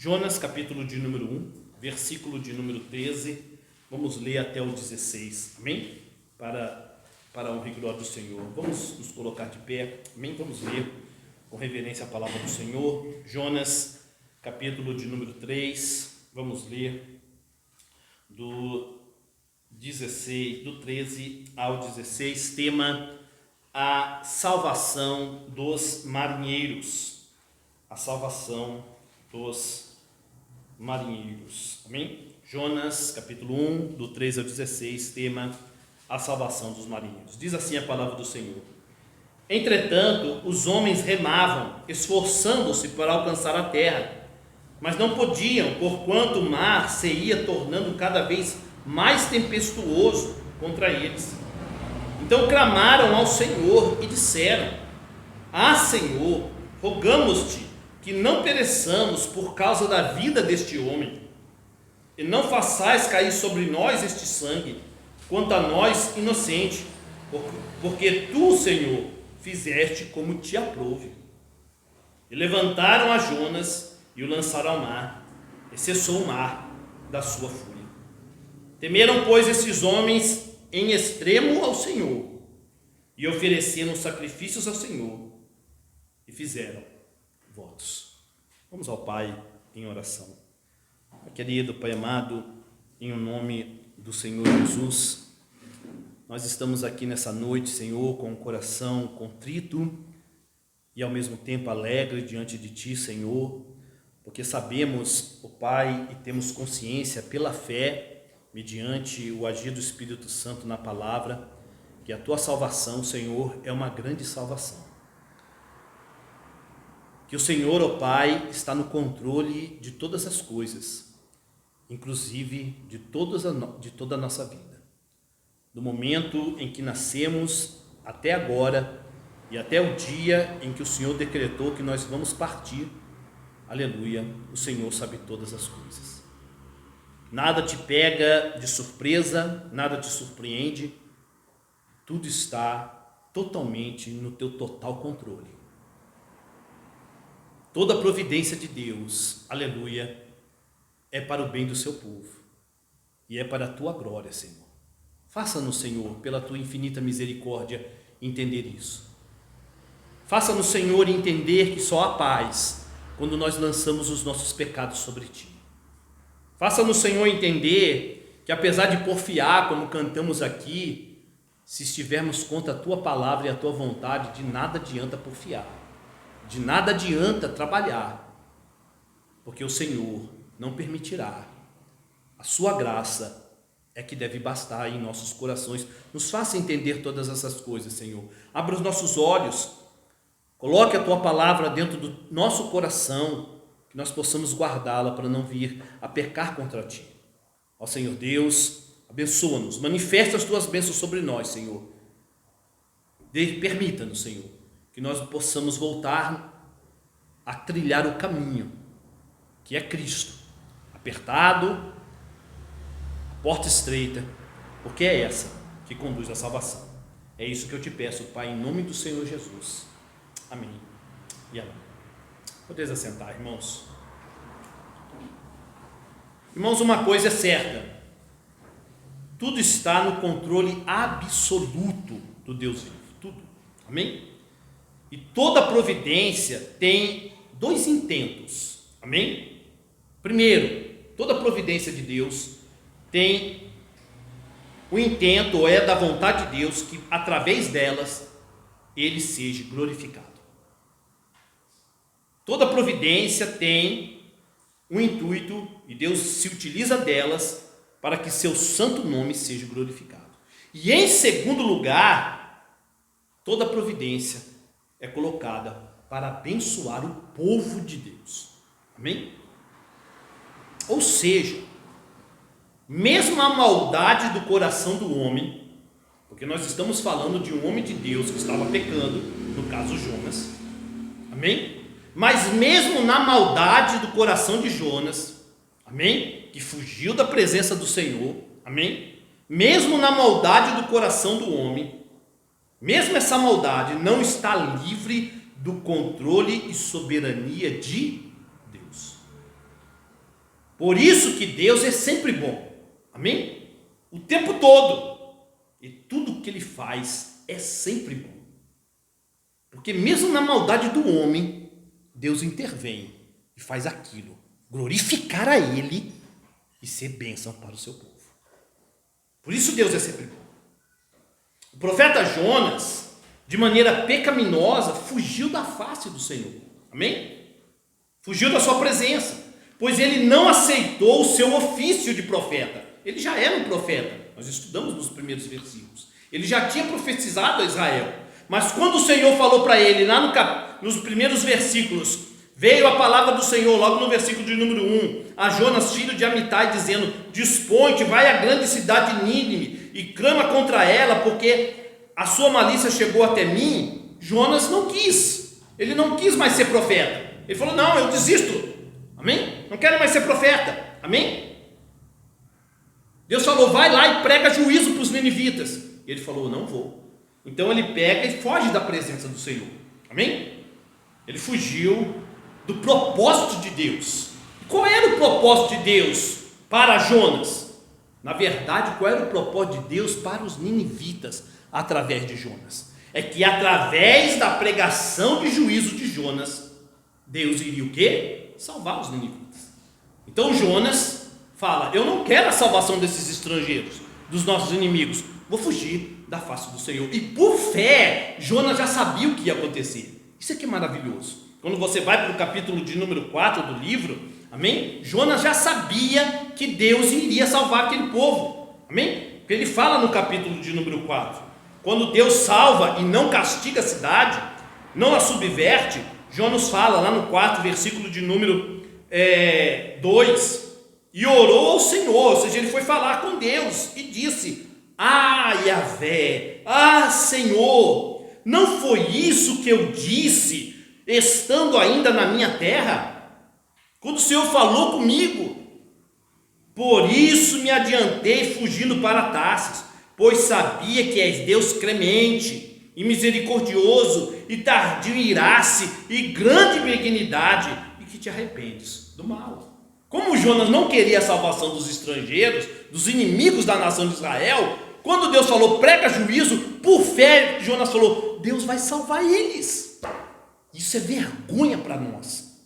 Jonas, capítulo de número 1, versículo de número 13, vamos ler até o 16, amém? Para a honra e glória do Senhor. Vamos nos colocar de pé, amém? Vamos ler com reverência a palavra do Senhor. Jonas, capítulo de número 3, vamos ler do 13 ao 16, tema: a salvação dos marinheiros. A salvação dos marinheiros, amém? Jonas, capítulo 1, do 13 ao 16, tema: a salvação dos marinheiros. Diz assim a palavra do Senhor: entretanto, os homens remavam, esforçando-se para alcançar a terra, mas não podiam, porquanto o mar se ia tornando cada vez mais tempestuoso contra eles. Então clamaram ao Senhor e disseram: ah, Senhor, rogamos-te que não pereçamos por causa da vida deste homem, e não façais cair sobre nós este sangue, quanto a nós inocente, porque tu, Senhor, fizeste como te aprouve. E levantaram a Jonas e o lançaram ao mar, e cessou o mar da sua fúria. Temeram, pois, esses homens em extremo ao Senhor, e ofereceram sacrifícios ao Senhor, e fizeram votos. Vamos ao Pai em oração. Querido Pai amado, em nome do Senhor Jesus, nós estamos aqui nessa noite, Senhor, com o coração contrito e ao mesmo tempo alegre diante de Ti, Senhor, porque sabemos, ó Pai, e temos consciência pela fé, mediante o agir do Espírito Santo na palavra, que a Tua salvação, Senhor, é uma grande salvação. Que o Senhor, ó Pai, está no controle de todas as coisas, inclusive de toda a nossa vida. Do momento em que nascemos até agora e até o dia em que o Senhor decretou que nós vamos partir, aleluia, o Senhor sabe todas as coisas. Nada te pega de surpresa, nada te surpreende, tudo está totalmente no teu total controle. Toda a providência de Deus, aleluia, é para o bem do seu povo e é para a tua glória, Senhor. Faça-nos, Senhor, pela tua infinita misericórdia, entender isso. Faça-nos, Senhor, entender que só há paz quando nós lançamos os nossos pecados sobre ti. Faça-nos, Senhor, entender que apesar de porfiar, como cantamos aqui, se estivermos contra a tua palavra e a tua vontade, de nada adianta porfiar. De nada adianta trabalhar, porque o Senhor não permitirá. A sua graça é que deve bastar em nossos corações. Nos faça entender todas essas coisas, Senhor. Abra os nossos olhos, coloque a tua palavra dentro do nosso coração, que nós possamos guardá-la para não vir a pecar contra ti. Ó Senhor Deus, abençoa-nos, manifesta as tuas bênçãos sobre nós, Senhor. Permita-nos, Senhor, que nós possamos voltar a trilhar o caminho, que é Cristo, apertado, a porta estreita, porque é essa que conduz à salvação. É isso que eu te peço, Pai, em nome do Senhor Jesus. Amém e amém. Podeis assentar, irmãos. Irmãos, uma coisa é certa: tudo está no controle absoluto do Deus vivo, tudo, amém? E toda providência tem dois intentos, amém? Primeiro, toda providência de Deus tem o intento, ou é da vontade de Deus, que através delas Ele seja glorificado. Toda providência tem um intuito, e Deus se utiliza delas para que seu santo nome seja glorificado. E em segundo lugar, toda providência é colocada para abençoar o povo de Deus, amém? Ou seja, mesmo a maldade do coração do homem, porque nós estamos falando de um homem de Deus que estava pecando, no caso Jonas, amém? Mas mesmo na maldade do coração de Jonas, amém? Que fugiu da presença do Senhor, amém? Mesmo na maldade do coração do homem, mesmo essa maldade não está livre do controle e soberania de Deus. Por isso que Deus é sempre bom. Amém? O tempo todo. E tudo que Ele faz é sempre bom. Porque mesmo na maldade do homem, Deus intervém e faz aquilo. Glorificar a Ele e ser bênção para o seu povo. Por isso Deus é sempre bom. O profeta Jonas, de maneira pecaminosa, fugiu da face do Senhor. Amém? Fugiu da sua presença, pois ele não aceitou o seu ofício de profeta. Ele já era um profeta, nós estudamos nos primeiros versículos. Ele já tinha profetizado a Israel. Mas quando o Senhor falou para ele, lá nos primeiros versículos, veio a palavra do Senhor, logo no versículo de número 1, a Jonas, filho de Amitai, dizendo: dispõe-te, vai à grande cidade de Nínive e clama contra ela, porque a sua malícia chegou até mim. Jonas não quis, ele não quis mais ser profeta. Ele falou: não, eu desisto, amém? Não quero mais ser profeta, amém? Deus falou: vai lá e prega juízo para os ninivitas. E ele falou: não vou. Então ele pega e foge da presença do Senhor, amém? Ele fugiu do propósito de Deus. Qual era o propósito de Deus para Jonas? Na verdade, qual era o propósito de Deus para os ninivitas através de Jonas? É que através da pregação de juízo de Jonas, Deus iria o quê? Salvar os ninivitas. Então Jonas fala: eu não quero a salvação desses estrangeiros, dos nossos inimigos, vou fugir da face do Senhor. E por fé, Jonas já sabia o que ia acontecer. Isso aqui é maravilhoso. Quando você vai para o capítulo de número 4 do livro, amém? Jonas já sabia que Deus iria salvar aquele povo, amém? Porque ele fala no capítulo de número 4, quando Deus salva e não castiga a cidade, não a subverte, Jonas fala lá no 4, versículo de número 2, e orou ao Senhor, ou seja, ele foi falar com Deus e disse: ah, Yahvé, ah, Senhor, não foi isso que eu disse, estando ainda na minha terra, quando o Senhor falou comigo? Por isso me adiantei fugindo para Tarsis, pois sabia que és Deus clemente e misericordioso, e tardio em irar-se, e grande benignidade, e que te arrependes do mal. Como Jonas não queria a salvação dos estrangeiros, dos inimigos da nação de Israel, quando Deus falou: prega juízo, por fé Jonas falou: Deus vai salvar eles. Isso é vergonha para nós,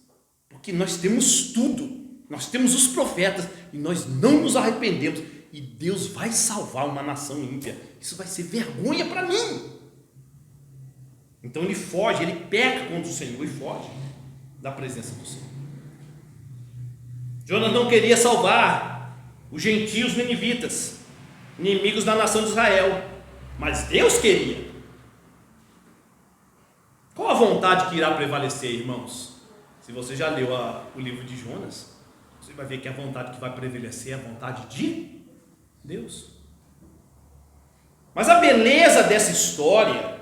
porque nós temos tudo, nós temos os profetas e nós não nos arrependemos, e Deus vai salvar uma nação ímpia. Isso vai ser vergonha para mim. Então ele foge, ele peca contra o Senhor e foge da presença do Senhor. Jonas não queria salvar os gentios ninivitas, inimigos da nação de Israel, mas Deus queria. Qual a vontade que irá prevalecer, irmãos? Se você já leu o livro de Jonas, você vai ver que a vontade que vai prevalecer é a vontade de Deus. Mas a beleza dessa história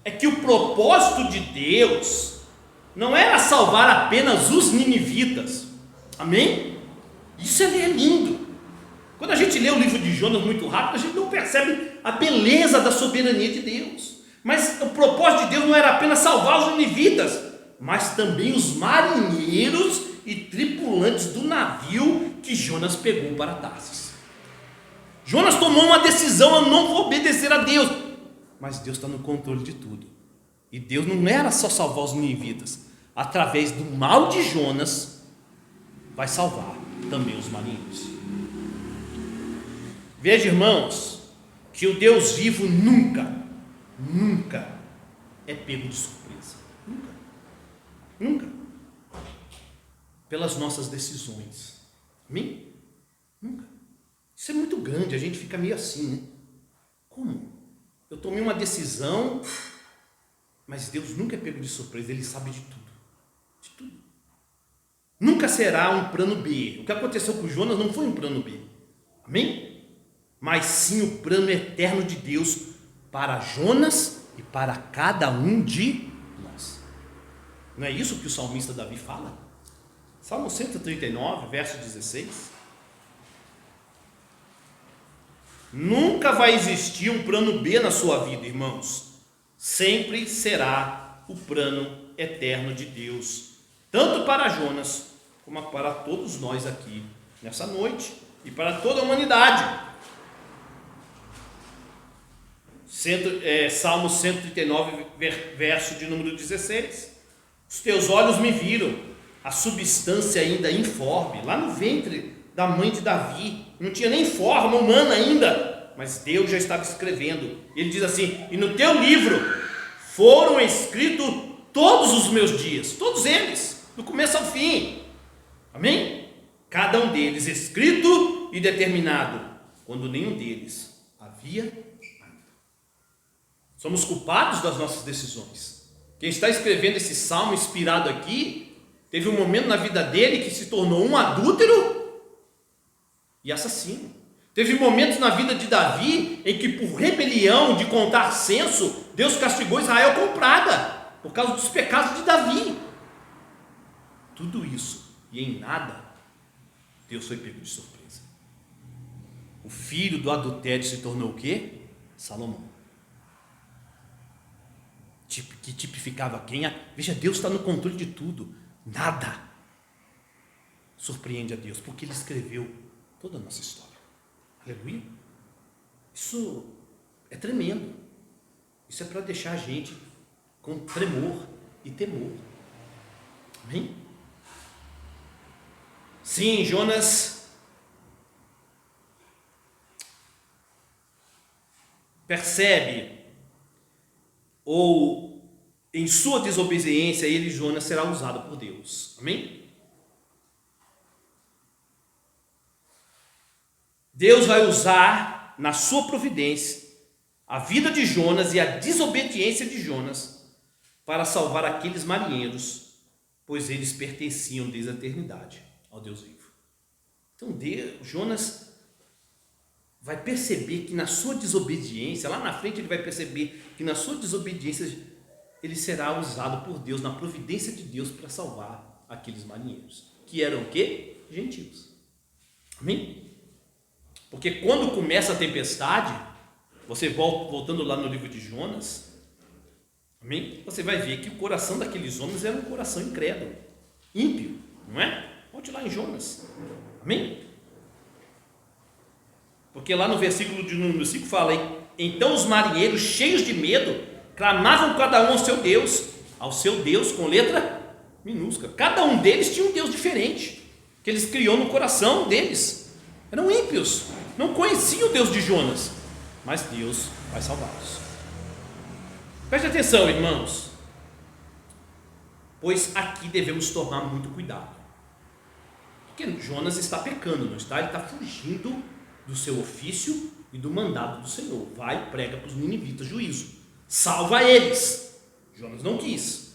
é que o propósito de Deus não era salvar apenas os ninivitas, amém? Isso é lindo. Quando a gente lê o livro de Jonas muito rápido, a gente não percebe a beleza da soberania de Deus. Mas o propósito de Deus não era apenas salvar os ninivitas, mas também os marinheiros e tripulantes do navio que Jonas pegou para Tarsis. Jonas tomou uma decisão: eu não vou obedecer a Deus. Mas Deus está no controle de tudo. E Deus não era só salvar os ninivitas. Através do mal de Jonas, vai salvar também os marinheiros. Veja, irmãos, que o Deus vivo nunca é pego de surpresa. Nunca. Pelas nossas decisões. Amém? Nunca. Isso é muito grande, a gente fica meio assim, né? Como? Eu tomei uma decisão, mas Deus nunca é pego de surpresa, Ele sabe de tudo. De tudo. Nunca será um plano B. O que aconteceu com Jonas não foi um plano B. Amém? Mas sim o plano eterno de Deus para Jonas e para cada um de nós. Não é isso que o salmista Davi fala? Salmo 139, verso 16. Nunca vai existir um plano B na sua vida, irmãos. Sempre será o plano eterno de Deus, tanto para Jonas como para todos nós aqui nessa noite e para toda a humanidade. Salmo 139, verso de número 16. Os teus olhos me viram, a substância ainda informe, lá no ventre da mãe de Davi, não tinha nem forma humana ainda, mas Deus já estava escrevendo. Ele diz assim: e no teu livro foram escritos todos os meus dias, todos eles, do começo ao fim. Amém? Cada um deles escrito e determinado, quando nenhum deles havia ainda. Somos culpados das nossas decisões. Quem está escrevendo esse salmo inspirado aqui, teve um momento na vida dele que se tornou um adúltero e assassino. Teve momentos na vida de Davi em que, por rebelião de contar censo, Deus castigou Israel com praga, por causa dos pecados de Davi. Tudo isso, e em nada, Deus foi pego de surpresa. O filho do adultério se tornou o quê? Salomão. Que tipificava quem? Veja, Deus está no controle de tudo. Nada surpreende a Deus, porque Ele escreveu toda a nossa história. Aleluia. Isso é tremendo. Isso é para deixar a gente com tremor e temor. Amém? Sim, Jonas percebe, ou em sua desobediência, ele, Jonas, será usado por Deus. Amém? Deus vai usar, na sua providência, a vida de Jonas e a desobediência de Jonas para salvar aqueles marinheiros, pois eles pertenciam desde a eternidade ao Deus vivo. Então Jonas vai perceber que na sua desobediência, lá na frente ele vai perceber que na sua desobediência ele será usado por Deus, na providência de Deus, para salvar aqueles marinheiros, que eram o quê? Gentios. Amém? Porque quando começa a tempestade, você voltando lá no livro de Jonas, amém? Você vai ver que o coração daqueles homens era um coração incrédulo, ímpio, não é? Volte lá em Jonas, amém? Porque lá no versículo de número 5 fala: então os marinheiros, cheios de medo, clamavam cada um ao seu Deus com letra minúscula. Cada um deles tinha um Deus diferente, que eles criou no coração deles. Eram ímpios, não conheciam o Deus de Jonas, mas Deus vai salvá-los. Preste atenção, irmãos, pois aqui devemos tomar muito cuidado, porque Jonas está pecando, não está? Ele está fugindo do seu ofício e do mandado do Senhor. Vai, prega para os ninivitas juízo, salva eles. Jonas não quis,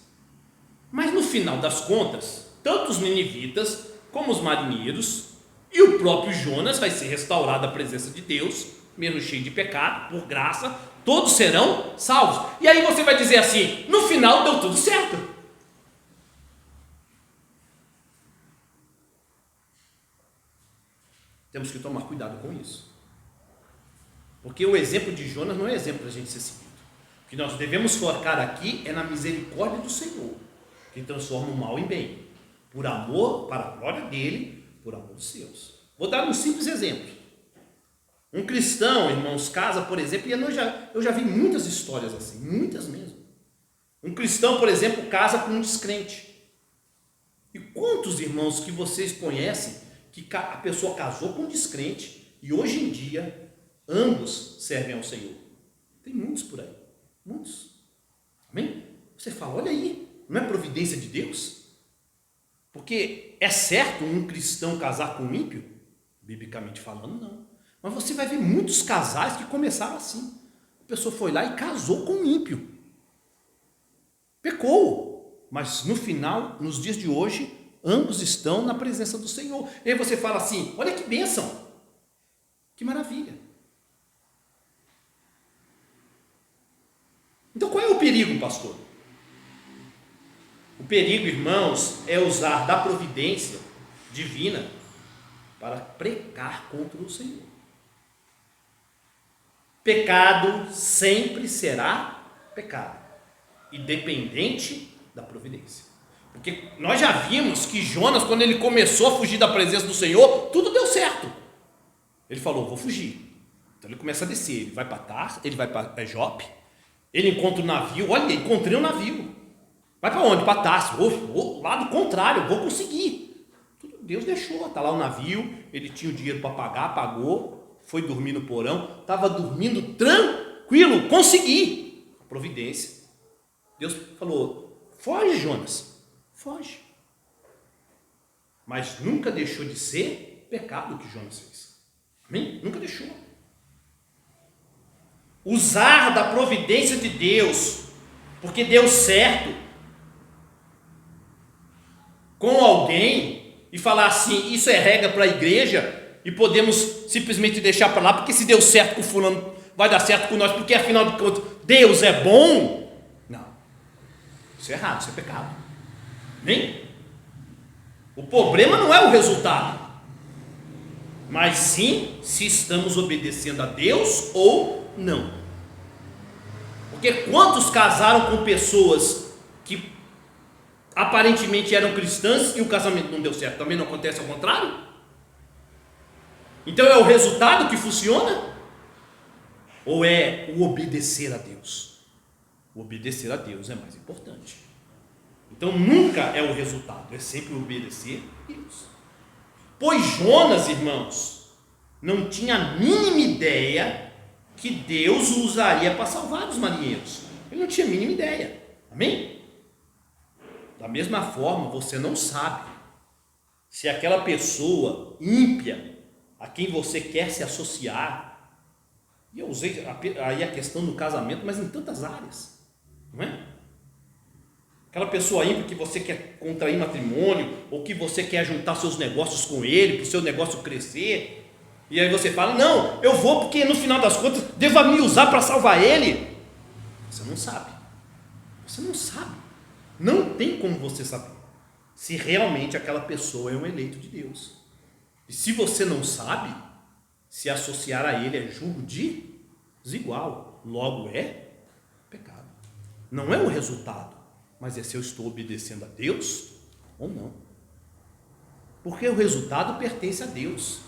mas no final das contas, tanto os ninivitas como os marinheiros e o próprio Jonas vai ser restaurado à presença de Deus, mesmo cheio de pecado, por graça, todos serão salvos. E aí você vai dizer assim: no final deu tudo certo. Temos que tomar cuidado com isso, porque o exemplo de Jonas não é exemplo para a gente ser seguido. O que nós devemos focar aqui é na misericórdia do Senhor, que transforma o mal em bem, por amor, para a glória dele, por amor dos seus. Vou dar um simples exemplo. Um cristão, irmãos, casa, por exemplo, e eu já vi muitas histórias assim, muitas mesmo. Um cristão, por exemplo, casa com um descrente. E quantos irmãos que vocês conhecem que a pessoa casou com um descrente e hoje em dia ambos servem ao Senhor? Tem muitos por aí, muitos. Amém? Você fala: olha aí, não é providência de Deus? Porque é certo um cristão casar com um ímpio? Biblicamente falando, não. Mas você vai ver muitos casais que começaram assim. A pessoa foi lá e casou com um ímpio, pecou, mas no final, nos dias de hoje, ambos estão na presença do Senhor. E aí você fala assim: olha que bênção, que maravilha. Então qual é o perigo, pastor? O perigo, irmãos, é usar da providência divina para precar contra o Senhor. Pecado sempre será pecado, independente da providência. Porque nós já vimos que Jonas, quando ele começou a fugir da presença do Senhor, tudo deu certo. Ele falou, vou fugir. Então ele começa a descer, ele vai para Tar, ele vai para Jope, ele encontra o navio, olha, encontrei um navio. Vai para onde? Para Tarso. Lado contrário, vou conseguir. Deus deixou, está lá o navio, ele tinha o dinheiro para pagar, pagou, foi dormir no porão, estava dormindo tranquilo, consegui. A providência. Deus falou, foge, Jonas, foge. Mas nunca deixou de ser pecado o que Jonas fez. Amém? Nunca deixou. Usar da providência de Deus, porque deu certo com alguém, e falar assim, isso é regra para a igreja, e podemos simplesmente deixar para lá, porque se deu certo com o fulano, vai dar certo com nós, porque afinal de contas, Deus é bom. Não, isso é errado, isso é pecado. Amém? O problema não é o resultado, mas sim se estamos obedecendo a Deus ou não. Porque quantos casaram com pessoas que aparentemente eram cristãs e o casamento não deu certo? Também não acontece ao contrário? Então é o resultado que funciona? Ou é o obedecer a Deus? O obedecer a Deus é mais importante. Então nunca é o resultado, é sempre obedecer a Deus. Pois Jonas, irmãos, não tinha a mínima ideia que Deus o usaria para salvar os marinheiros. Ele não tinha a mínima ideia. Amém? Da mesma forma, você não sabe se aquela pessoa ímpia a quem você quer se associar, e eu usei aí a questão do casamento, mas em tantas áreas, não é? Aquela pessoa ímpia que você quer contrair matrimônio, ou que você quer juntar seus negócios com ele, para o seu negócio crescer, e aí você fala, não, eu vou porque no final das contas Deus vai me usar para salvar ele. Você não sabe. Você não sabe. Não tem como você saber se realmente aquela pessoa é um eleito de Deus. E se você não sabe, se associar a ele é julgo desigual. Logo é pecado. Não é o resultado, mas é se eu estou obedecendo a Deus ou não. Porque o resultado pertence a Deus.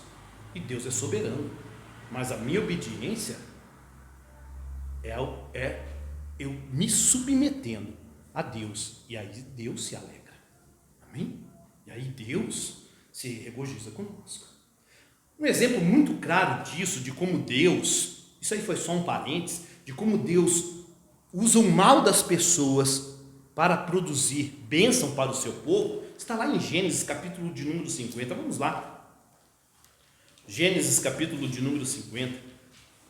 E Deus é soberano. Mas a minha obediência é eu me submetendo a Deus. E aí Deus se alegra. Amém? E aí Deus se regozija conosco. Um exemplo muito claro disso, de como Deus, isso aí foi só um parênteses, de como Deus usa o mal das pessoas para produzir bênção para o seu povo, está lá em Gênesis capítulo de número 50. Vamos lá. Gênesis capítulo de número 50.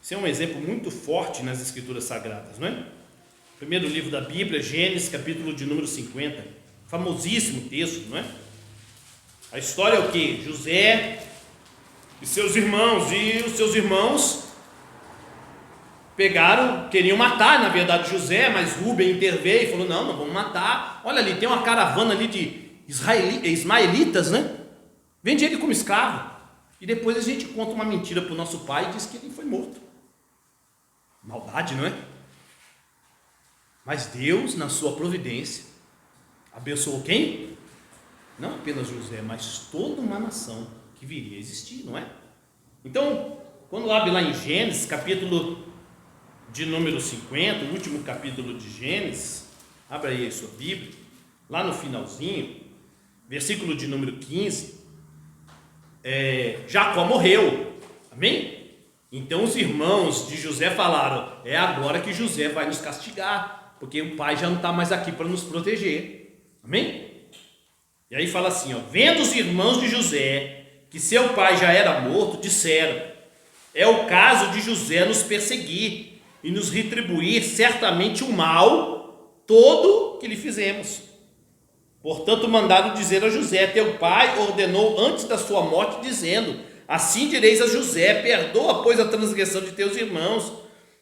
Esse é um exemplo muito forte nas escrituras sagradas, não é? Primeiro livro da Bíblia, Gênesis capítulo de número 50. Famosíssimo texto, não é? A história é o que? José e seus irmãos, queriam matar, na verdade, José, mas Rúben interveio e falou, não vamos matar, olha ali, tem uma caravana ali de ismaelitas, né? Vende ele como escravo, e depois a gente conta uma mentira para o nosso pai e diz que ele foi morto. Maldade, não é? Mas Deus, na sua providência, abençoou quem? Não apenas José, mas toda uma nação que viria a existir, não é? Então, quando abre lá em Gênesis, capítulo de número 50, o último capítulo de Gênesis, abre aí a sua Bíblia, lá no finalzinho, versículo de número 15, Jacó morreu, amém? Então os irmãos de José falaram, é agora que José vai nos castigar, porque o pai já não está mais aqui para nos proteger, amém? E aí fala assim, vendo os irmãos de José que seu pai já era morto, disseram, é o caso de José nos perseguir e nos retribuir certamente o mal todo que lhe fizemos. Portanto, mandaram dizer a José, teu pai ordenou antes da sua morte, dizendo, assim direis a José, perdoa, pois, a transgressão de teus irmãos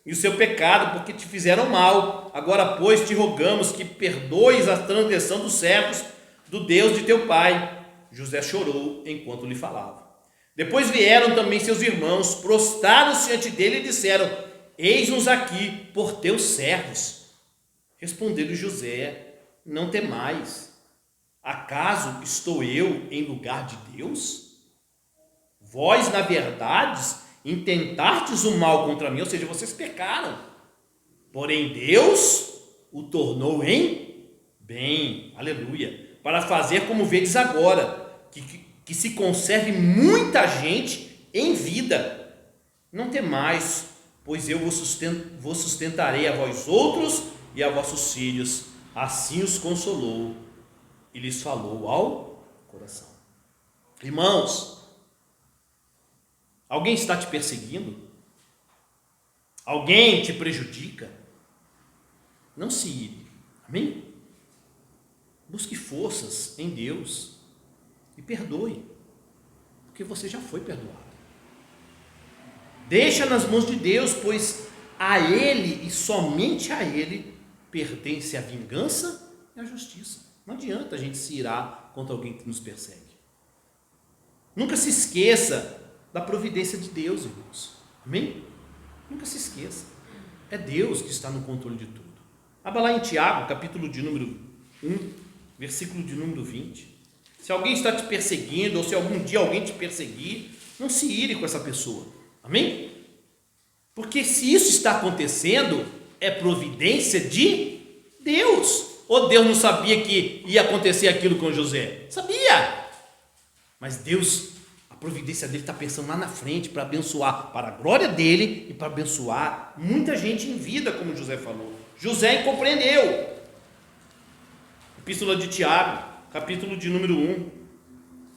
e o seu pecado, porque te fizeram mal. Agora, pois, te rogamos que perdoes a transgressão dos servos do Deus de teu pai. José chorou enquanto lhe falava. Depois vieram também seus irmãos, prostraram-se diante dele e disseram, eis-nos aqui por teus servos. Respondeu-lhe José, não temais. Acaso estou eu em lugar de Deus? Vós, na verdade, intentastes o mal contra mim, ou seja, vocês pecaram. Porém, Deus o tornou em bem, aleluia, para fazer como vedes agora, que se conserve muita gente em vida. Não temais, pois eu vos sustentarei a vós outros e a vossos filhos. Assim os consolou e lhes falou ao coração. Irmãos, alguém está te perseguindo? Alguém te prejudica? Não se ire, amém? Busque forças em Deus e perdoe, porque você já foi perdoado. Deixa nas mãos de Deus, pois a Ele e somente a Ele pertence a vingança e a justiça. Não adianta a gente se irar contra alguém que nos persegue. Nunca se esqueça da providência de Deus, irmãos. Amém? Nunca se esqueça. É Deus que está no controle de tudo. Abra lá em Tiago, capítulo de número 1, versículo de número 20. Se alguém está te perseguindo, ou se algum dia alguém te perseguir, não se ire com essa pessoa. Amém? Porque se isso está acontecendo, é providência de Deus. Ou Deus não sabia que ia acontecer aquilo com José? Sabia! Mas Deus, a providência dele está pensando lá na frente para abençoar, para a glória dele e para abençoar muita gente em vida, como José falou. José compreendeu. Epístola de Tiago, capítulo de número 1,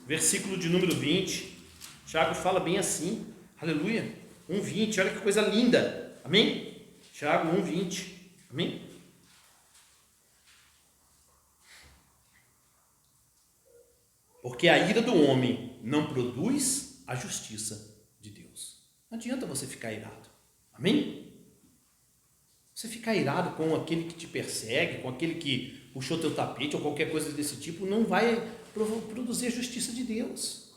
versículo de número 20. Tiago fala bem assim, aleluia, 1:20, olha que coisa linda, amém? Tiago 1:20, amém? Porque a ira do homem não produz a justiça de Deus. Não adianta você ficar irado, amém? Você ficar irado com aquele que te persegue, com aquele que puxou teu tapete ou qualquer coisa desse tipo, não vai produzir a justiça de Deus,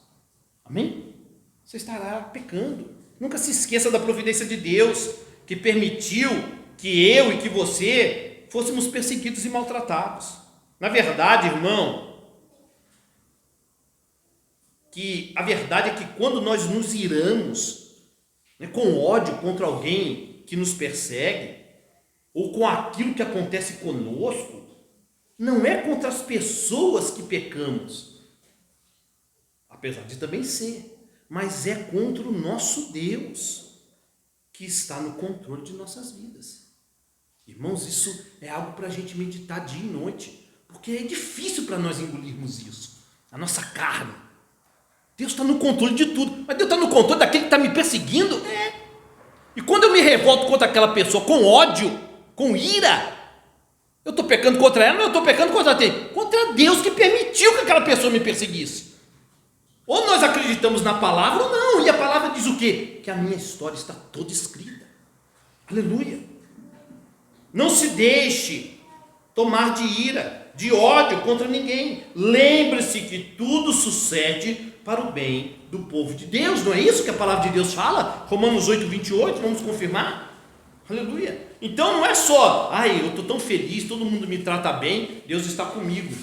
amém? Você estará pecando. Nunca se esqueça da providência de Deus, que permitiu que eu e que você fôssemos perseguidos e maltratados. Na verdade, irmão, a verdade é que quando nós nos iramos, com ódio contra alguém que nos persegue, ou com aquilo que acontece conosco, não é contra as pessoas que pecamos, apesar de também ser, mas é contra o nosso Deus, que está no controle de nossas vidas. Irmãos, isso é algo para a gente meditar dia e noite, porque é difícil para nós engolirmos isso, a nossa carne. Deus está no controle de tudo, mas Deus está no controle daquele que está me perseguindo? É. E quando eu me revolto contra aquela pessoa com ódio, com ira, eu estou pecando contra ela, não, eu estou pecando contra Deus que permitiu que aquela pessoa me perseguisse. Ou nós acreditamos na palavra ou não, e a palavra diz o quê? Que a minha história está toda escrita, aleluia. Não se deixe tomar de ira, de ódio contra ninguém. Lembre-se que tudo sucede para o bem do povo de Deus, não é isso que a palavra de Deus fala? Romanos 8:28, vamos confirmar? Aleluia. Então não é só, eu estou tão feliz, todo mundo me trata bem, Deus está comigo.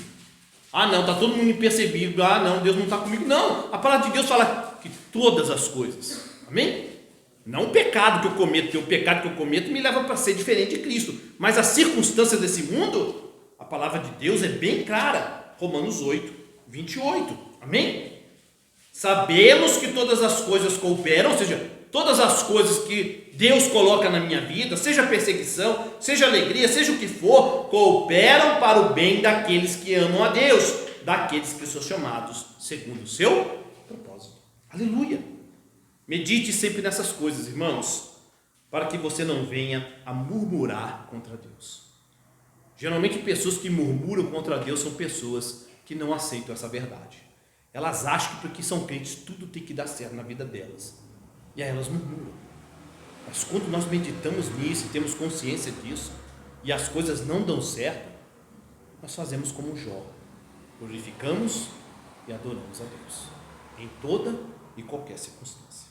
Não, está todo mundo me perseguindo, não, Deus não está comigo. Não, a palavra de Deus fala que todas as coisas, amém? Não o pecado que eu cometo, porque o pecado que eu cometo me leva para ser diferente de Cristo, mas as circunstâncias desse mundo, a palavra de Deus é bem clara, Romanos 8:28, amém? Sabemos que todas as coisas cooperam, ou seja, todas as coisas que Deus coloca na minha vida, seja perseguição, seja alegria, seja o que for, cooperam para o bem daqueles que amam a Deus, daqueles que são chamados segundo o seu propósito. Aleluia! Medite sempre nessas coisas, irmãos, para que você não venha a murmurar contra Deus. Geralmente pessoas que murmuram contra Deus são pessoas que não aceitam essa verdade. Elas acham que porque são crentes tudo tem que dar certo na vida delas, e aí elas murmuram. Mas quando nós meditamos nisso e temos consciência disso, e as coisas não dão certo, nós fazemos como Jó, glorificamos e adoramos a Deus em toda e qualquer circunstância.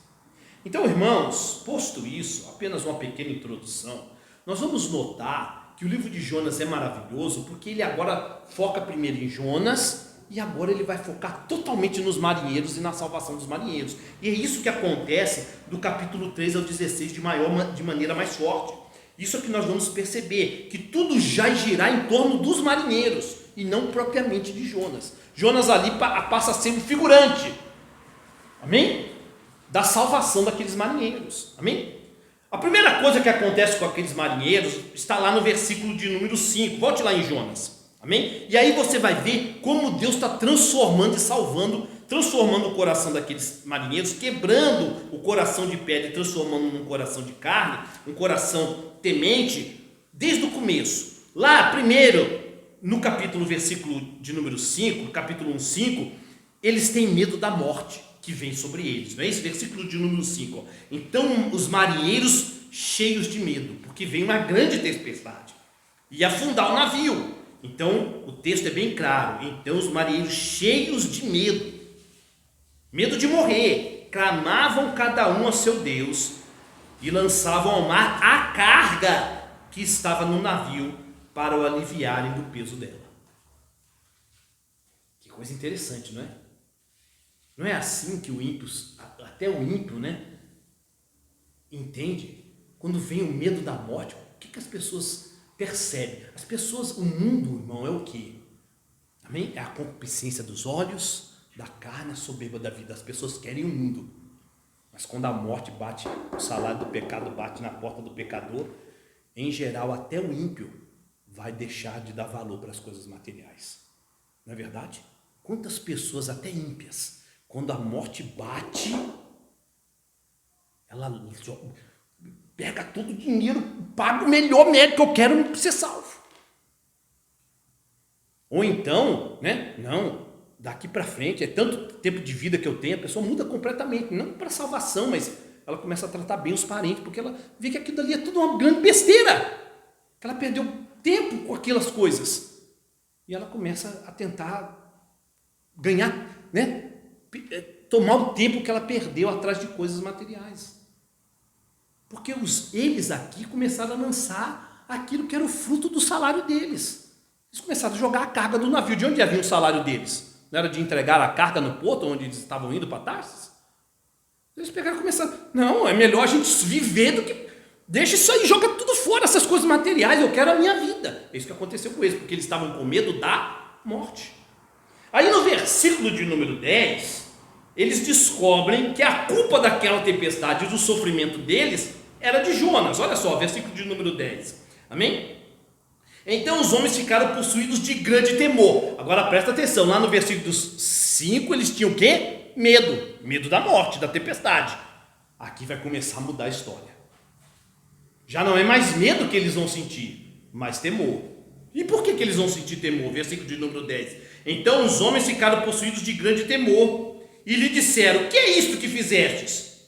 Então, irmãos, posto isso, apenas uma pequena introdução, nós vamos notar que o livro de Jonas é maravilhoso, porque ele agora foca primeiro em Jonas, e agora ele vai focar totalmente nos marinheiros e na salvação dos marinheiros. E é isso que acontece do capítulo 3 ao 16 de maneira mais forte. Isso é que nós vamos perceber, que tudo já girar em torno dos marinheiros e não propriamente de Jonas. Jonas ali passa a ser um figurante, amém? Da salvação daqueles marinheiros, amém? A primeira coisa que acontece com aqueles marinheiros está lá no versículo de número 5, volte lá em Jonas, amém? E aí você vai ver como Deus está transformando e salvando, transformando o coração daqueles marinheiros, quebrando o coração de pedra e transformando num coração de carne, um coração temente, desde o começo. Lá, primeiro, no capítulo, versículo de número 5, capítulo 1, 5, eles têm medo da morte que vem sobre eles, não é isso? Versículo de número 5, ó. Então os marinheiros cheios de medo, porque vem uma grande tempestade, e afundar o navio. Então o texto é bem claro, então os marinheiros cheios de medo, medo de morrer, clamavam cada um a seu Deus, e lançavam ao mar a carga que estava no navio, para o aliviarem do peso dela. Que coisa interessante, não é? Não é assim que o ímpio, até o ímpio, né, entende? Quando vem o medo da morte, o que as pessoas percebem? As pessoas, o mundo, irmão, é o quê? Amém? É a concupiscência dos olhos, da carne, a soberba da vida. As pessoas querem o mundo, mas quando a morte bate, o salário do pecado bate na porta do pecador, em geral, até o ímpio vai deixar de dar valor para as coisas materiais. Não é verdade? Quantas pessoas, até ímpias, quando a morte bate, ela pega todo o dinheiro, paga o melhor médico que eu quero ser salvo. Ou então, né? Não, daqui para frente, é tanto tempo de vida que eu tenho, a pessoa muda completamente, não para salvação, mas ela começa a tratar bem os parentes, porque ela vê que aquilo ali é tudo uma grande besteira, que ela perdeu tempo com aquelas coisas, e ela começa a tentar ganhar, né? Tomar o tempo que ela perdeu atrás de coisas materiais, porque eles aqui começaram a lançar aquilo que era o fruto do salário deles. Eles começaram a jogar a carga do navio. De onde havia o salário deles? Não era de entregar a carga no porto onde eles estavam indo para Tarsis? Eles pegaram e começaram, não, é melhor a gente viver do que, deixa isso aí, joga tudo fora, essas coisas materiais, eu quero a minha vida. É isso que aconteceu com eles, porque eles estavam com medo da morte. Aí no versículo de número 10, eles descobrem que a culpa daquela tempestade e do sofrimento deles era de Jonas. Olha só, versículo de número 10, amém? Então os homens ficaram possuídos de grande temor. Agora presta atenção, lá no versículo 5 eles tinham o quê? Medo da morte, da tempestade. Aqui vai começar a mudar a história. Já não é mais medo que eles vão sentir, mas temor. E por que eles vão sentir temor? Versículo de número 10. Então os homens ficaram possuídos de grande temor e lhe disseram: que é isto que fizestes?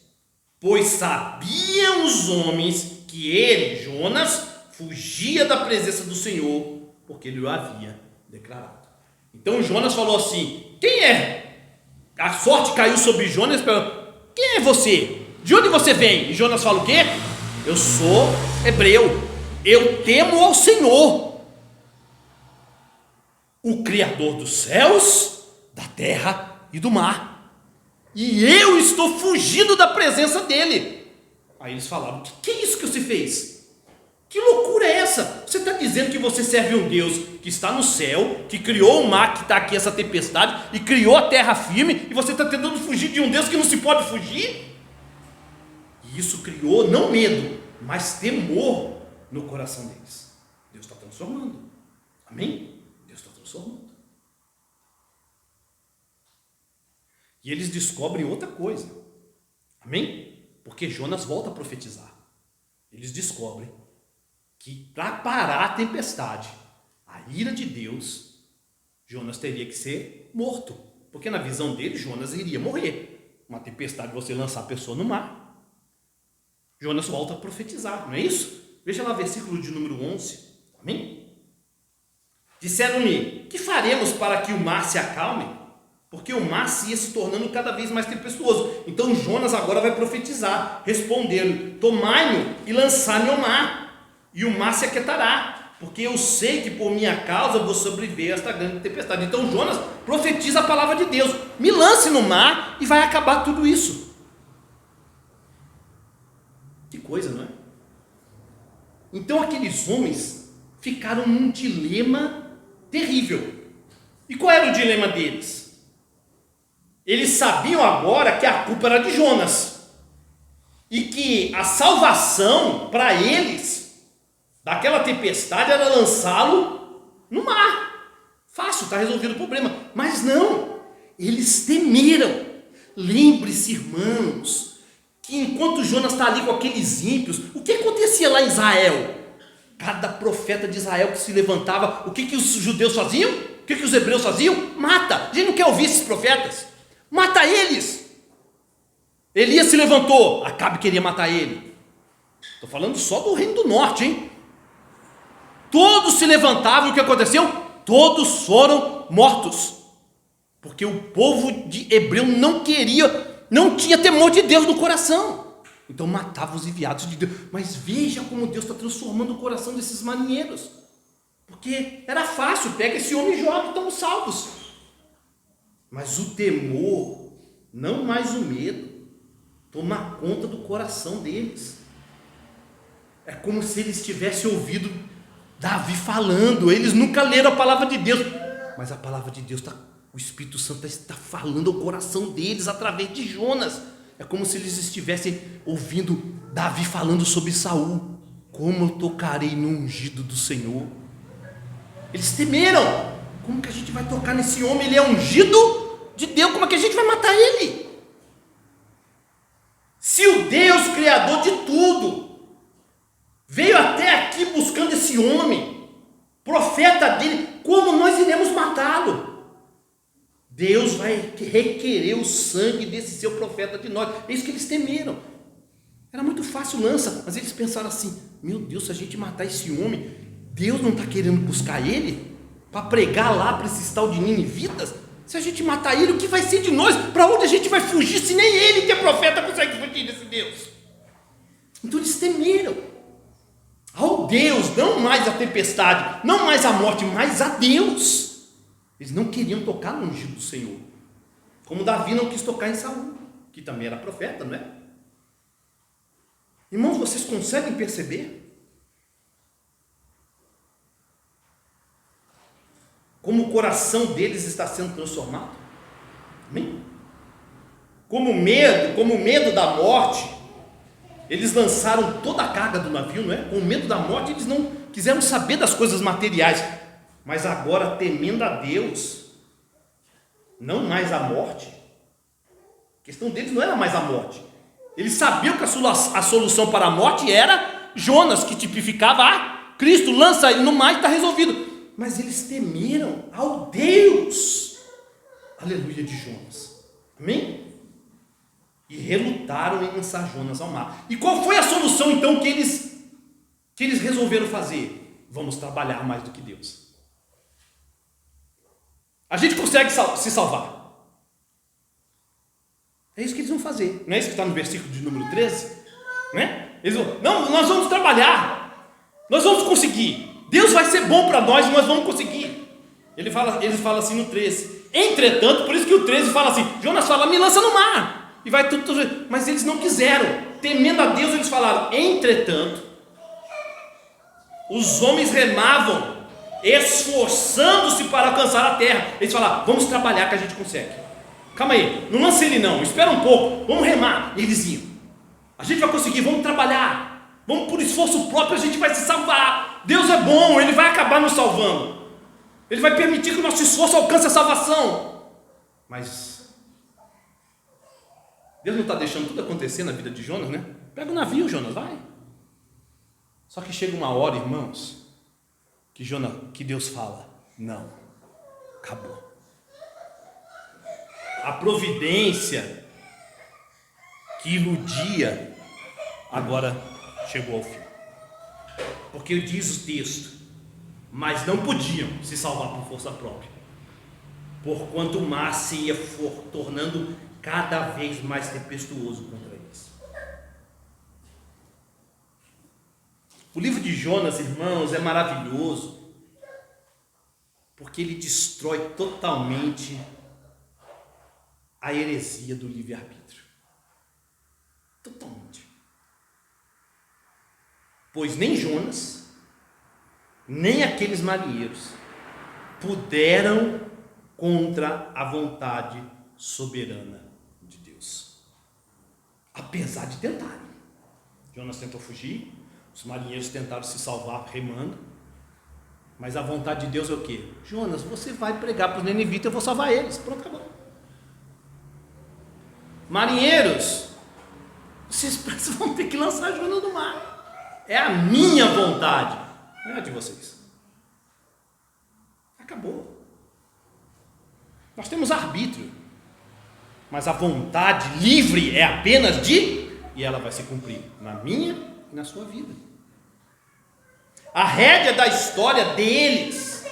Pois sabiam os homens que ele, Jonas, fugia da presença do Senhor, porque ele o havia declarado. Então Jonas falou assim: quem é? A sorte caiu sobre Jonas. Quem é você? De onde você vem? E Jonas fala o quê? Eu sou hebreu, eu temo ao Senhor, o Criador dos céus, da terra e do mar, e eu estou fugindo da presença dele. Aí eles falaram: que é isso que você fez? Que loucura é essa? Você está dizendo que você serve um Deus que está no céu, que criou o mar, que está aqui essa tempestade, e criou a terra firme, e você está tentando fugir de um Deus que não se pode fugir? E isso criou não medo, mas temor no coração deles. Deus está transformando, amém? Deus está transformando. E eles descobrem outra coisa, amém? Porque Jonas volta a profetizar. Eles descobrem que para parar a tempestade, a ira de Deus, Jonas teria que ser morto, porque na visão dele Jonas iria morrer. Uma tempestade, você lançar a pessoa no mar. Jonas volta a profetizar, não é isso? Veja lá o versículo de número 11, amém? Disseram-lhe: que faremos para que o mar se acalme? Porque o mar se ia se tornando cada vez mais tempestuoso. Então Jonas agora vai profetizar, respondendo: tomai-me e lançai-me ao mar, e o mar se aquietará, porque eu sei que por minha causa vou sobreviver a esta grande tempestade. Então Jonas profetiza a palavra de Deus: me lance no mar e vai acabar tudo isso. Que coisa, não é? Então aqueles homens ficaram num dilema terrível. E qual era o dilema deles? Eles sabiam agora que a culpa era de Jonas, e que a salvação para eles daquela tempestade era lançá-lo no mar. Fácil, está resolvido o problema. Mas não, eles temeram. Lembre-se, irmãos, que enquanto Jonas está ali com aqueles ímpios, o que acontecia lá em Israel? Cada profeta de Israel que se levantava, o que os judeus faziam? O que os hebreus faziam? Mata. A gente não quer ouvir esses profetas. Mata eles. Elias se levantou, Acabe queria matar ele. Estou falando só do reino do norte, hein? Todos se levantavam, o que aconteceu? Todos foram mortos, porque o povo de hebreu não tinha temor de Deus no coração. Então matava os enviados de Deus. Mas veja como Deus está transformando o coração desses marinheiros, porque era fácil: pega esse homem e joga, estamos salvos. Mas o temor, não mais o medo, toma conta do coração deles. É como se eles tivessem ouvido Davi falando. Eles nunca leram a palavra de Deus, mas a palavra de Deus, o Espírito Santo está falando ao coração deles através de Jonas. É como se eles estivessem ouvindo Davi falando sobre Saul: como eu tocarei no ungido do Senhor. Eles temeram: como que a gente vai tocar nesse homem? Ele é ungido de Deus, como é que a gente vai matar ele? Se o Deus criador de tudo veio até aqui buscando esse homem, profeta dele, como nós iremos matá-lo? Deus vai requerer o sangue desse seu profeta de nós. É isso que eles temeram. Era muito fácil, lança, mas eles pensaram assim: meu Deus, se a gente matar esse homem, Deus não está querendo buscar ele para pregar lá para esses tal de ninivitas? Se a gente matar ele, o que vai ser de nós? Para onde a gente vai fugir, se nem ele, que é profeta, consegue fugir desse Deus? Então eles temeram ao Deus, não mais a tempestade, não mais a morte, mas a Deus. Eles não queriam tocar no ungido do Senhor, como Davi não quis tocar em Saul, que também era profeta, não é? Irmãos, vocês conseguem perceber como o coração deles está sendo transformado? Amém? Como o medo da morte, eles lançaram toda a carga do navio, não é? Com medo da morte, eles não quiseram saber das coisas materiais, mas agora, temendo a Deus, não mais a morte. A questão deles não era mais a morte. Eles sabiam que a solução para a morte era Jonas, que tipificava a Cristo. Lança ele no mar e está resolvido. Mas eles temeram ao Deus, aleluia, de Jonas. Amém? E relutaram em lançar Jonas ao mar. E qual foi a solução então que eles resolveram fazer? Vamos trabalhar mais do que Deus. A gente consegue se salvar. É isso que eles vão fazer. Não é isso que está no versículo de número 13? Né? Eles vão, não, nós vamos trabalhar. Nós vamos conseguir. Deus vai ser bom para nós e nós vamos conseguir. Eles falam assim no 13. Entretanto, por isso que o 13 fala assim: Jonas fala, me lança no mar. E vai tudo. Mas eles não quiseram. Temendo a Deus, eles falaram: entretanto, os homens remavam, esforçando-se para alcançar a terra. Eles falaram: vamos trabalhar que a gente consegue. Calma aí, não lance ele não, espera um pouco, vamos remar. E eles iam: a gente vai conseguir, vamos trabalhar, vamos por esforço próprio, a gente vai se salvar. Deus é bom, Ele vai acabar nos salvando, Ele vai permitir que o nosso esforço alcance a salvação. Mas Deus não está deixando tudo acontecer na vida de Jonas, né? Pega o navio, Jonas, vai. Só que chega uma hora, irmãos, que Deus fala: não, acabou. A providência que iludia agora chegou ao fim. Porque diz o texto: mas não podiam se salvar por força própria, porquanto o mar se ia tornando cada vez mais tempestuoso contra eles. O livro de Jonas, irmãos, é maravilhoso, porque ele destrói totalmente a heresia do livre-arbítrio. Totalmente. Pois nem Jonas, nem aqueles marinheiros puderam contra a vontade soberana de Deus. Apesar de tentarem. Jonas tentou fugir, os marinheiros tentaram se salvar remando, mas a vontade de Deus é o quê? Jonas, você vai pregar para os ninivitas, eu vou salvar eles. Pronto, acabou. Marinheiros, vocês vão ter que lançar Jonas no mar. É a minha vontade, não é a de vocês. Acabou. Nós temos arbítrio, mas a vontade livre é apenas de, e ela vai se cumprir na minha e na sua vida. A rédea da história deles,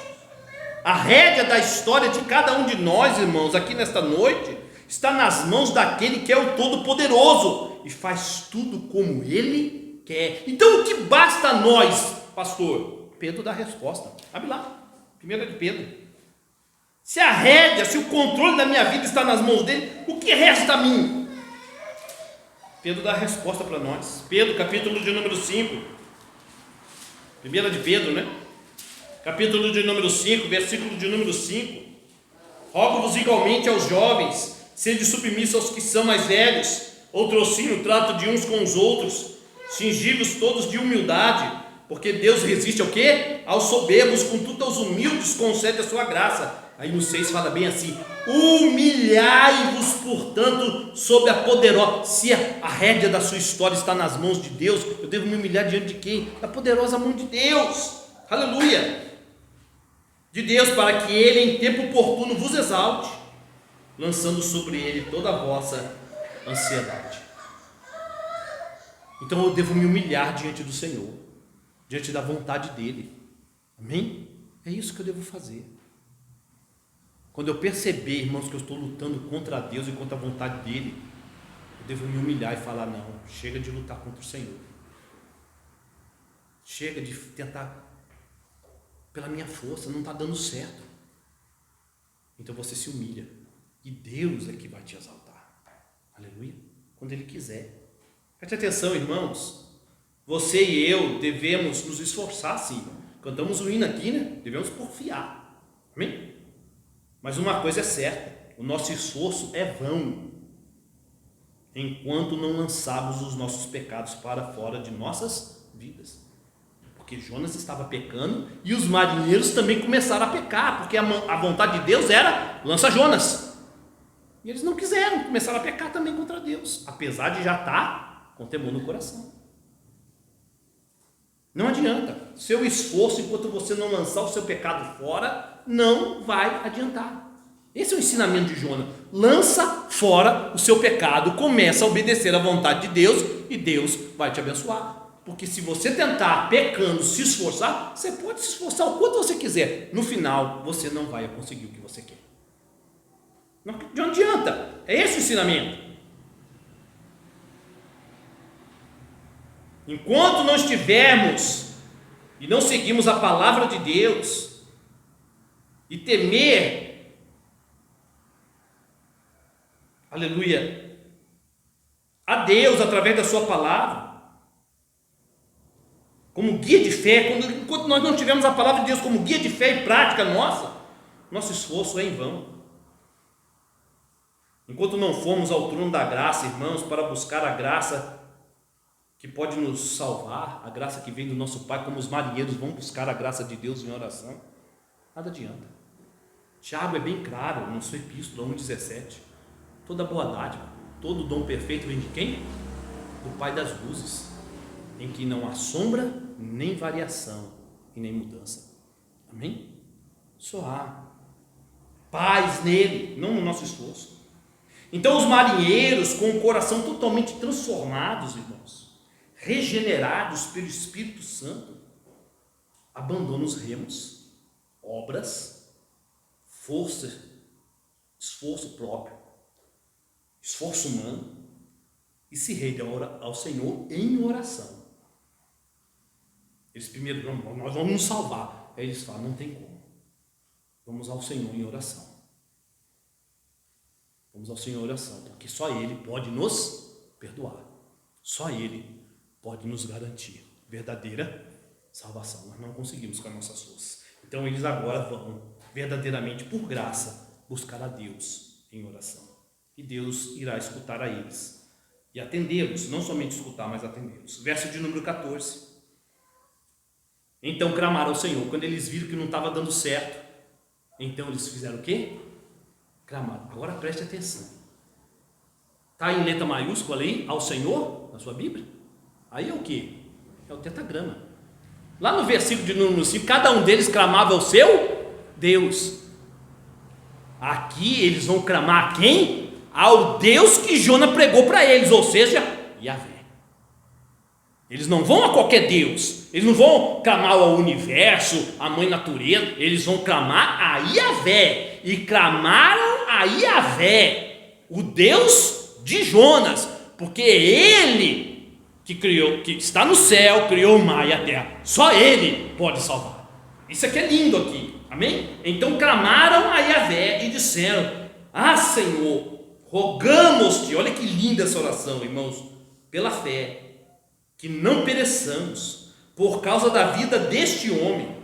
a rédea da história de cada um de nós, irmãos, aqui nesta noite, está nas mãos daquele que é o Todo-Poderoso e faz tudo como Ele quer. Então o que basta a nós, pastor? Pedro dá a resposta. Abre lá, 1 de Pedro. Se a rédea, se o controle da minha vida está nas mãos dele, o que resta a mim? Pedro dá a resposta para nós. Pedro, capítulo de número 5. 1 de Pedro, né? Capítulo de número 5, versículo de número 5. Rogo-vos igualmente aos jovens, sede submissos aos que são mais velhos, outrossim o trato de uns com os outros, cingivos todos de humildade, porque Deus resiste ao quê? Aos soberbos, contudo aos humildes concede a sua graça. Aí no 6 fala bem assim: humilhai-vos, portanto, sob a poderosa. Se a rédea da sua história está nas mãos de Deus, eu devo me humilhar diante de quem? Da poderosa mão de Deus. Aleluia! De Deus, para que Ele em tempo oportuno vos exalte, lançando sobre Ele toda a vossa ansiedade. Então eu devo me humilhar diante do Senhor, diante da vontade dEle. Amém? É isso que eu devo fazer. Quando eu perceber, irmãos, que eu estou lutando contra Deus e contra a vontade dEle, eu devo me humilhar e falar: não, chega de lutar contra o Senhor. Chega de tentar pela minha força, não está dando certo. Então você se humilha, e Deus é que vai te exaltar. Aleluia. Quando Ele quiser. Preste atenção, irmãos. Você e eu devemos nos esforçar, sim. Cantamos o hino aqui, né? Devemos porfiar. Amém? Mas uma coisa é certa: o nosso esforço é vão, enquanto não lançarmos os nossos pecados para fora de nossas vidas. Porque Jonas estava pecando e os marinheiros também começaram a pecar, porque a vontade de Deus era: lança Jonas. E eles não quiseram, começaram a pecar também contra Deus, apesar de já estar com temor no coração. Não adianta, seu esforço, enquanto você não lançar o seu pecado fora, não vai adiantar. Esse é o ensinamento de Jonas: lança fora o seu pecado, começa a obedecer à vontade de Deus e Deus vai te abençoar. Porque se você tentar pecando, se esforçar, você pode se esforçar o quanto você quiser, no final você não vai conseguir o que você quer. Não adianta. É esse o ensinamento. Enquanto não estivermos e não seguirmos a palavra de Deus e temer, aleluia, a Deus através da sua palavra, como guia de fé, enquanto nós não tivermos a palavra de Deus como guia de fé e prática nossa, nosso esforço é em vão. Enquanto não formos ao trono da graça, irmãos, para buscar a graça que pode nos salvar, a graça que vem do nosso Pai, como os marinheiros vão buscar a graça de Deus em oração, nada adianta. Tiago é bem claro na sua epístola 1,17: toda boa dádiva, todo dom perfeito vem de quem? Do Pai das luzes, em que não há sombra, nem variação e nem mudança. Amém? Só há paz nele, não no nosso esforço. Então os marinheiros, com o coração totalmente transformados, irmãos, regenerados pelo Espírito Santo, abandonam os remos, obras, força, esforço próprio, esforço humano, e se rendem ao Senhor em oração. Eles primeiro, nós vamos nos salvar. Aí eles falam, não tem como. Vamos ao Senhor em oração. Vamos ao Senhor em oração, porque só Ele pode nos perdoar. Só Ele pode nos garantir verdadeira salvação. Nós não conseguimos com as nossas forças. Então eles agora vão, verdadeiramente, por graça, buscar a Deus em oração. E Deus irá escutar a eles e atendê-los, não somente escutar, mas atendê-los. Verso de número 14. Então clamaram ao Senhor, quando eles viram que não estava dando certo. Então eles fizeram o quê? Clamaram. Agora preste atenção. Está em letra maiúscula ali, ao Senhor, na sua Bíblia? Aí é o quê? É o tetagrama. Lá no versículo de número 5, cada um deles clamava ao seu Deus. Aqui eles vão clamar a quem? Ao Deus que Jonas pregou para eles, ou seja, Yahvé. Eles não vão a qualquer Deus, eles não vão clamar ao universo, à mãe natureza, eles vão clamar a Yahvé. E clamaram a Yahvé, o Deus de Jonas, porque Ele que criou, que está no céu, criou o mar e a terra. Só Ele pode salvar. Isso aqui é lindo aqui, amém? Então clamaram a Yahvé e disseram: ah, Senhor, rogamos-te, olha que linda essa oração, irmãos, pela fé, que não pereçamos por causa da vida deste homem,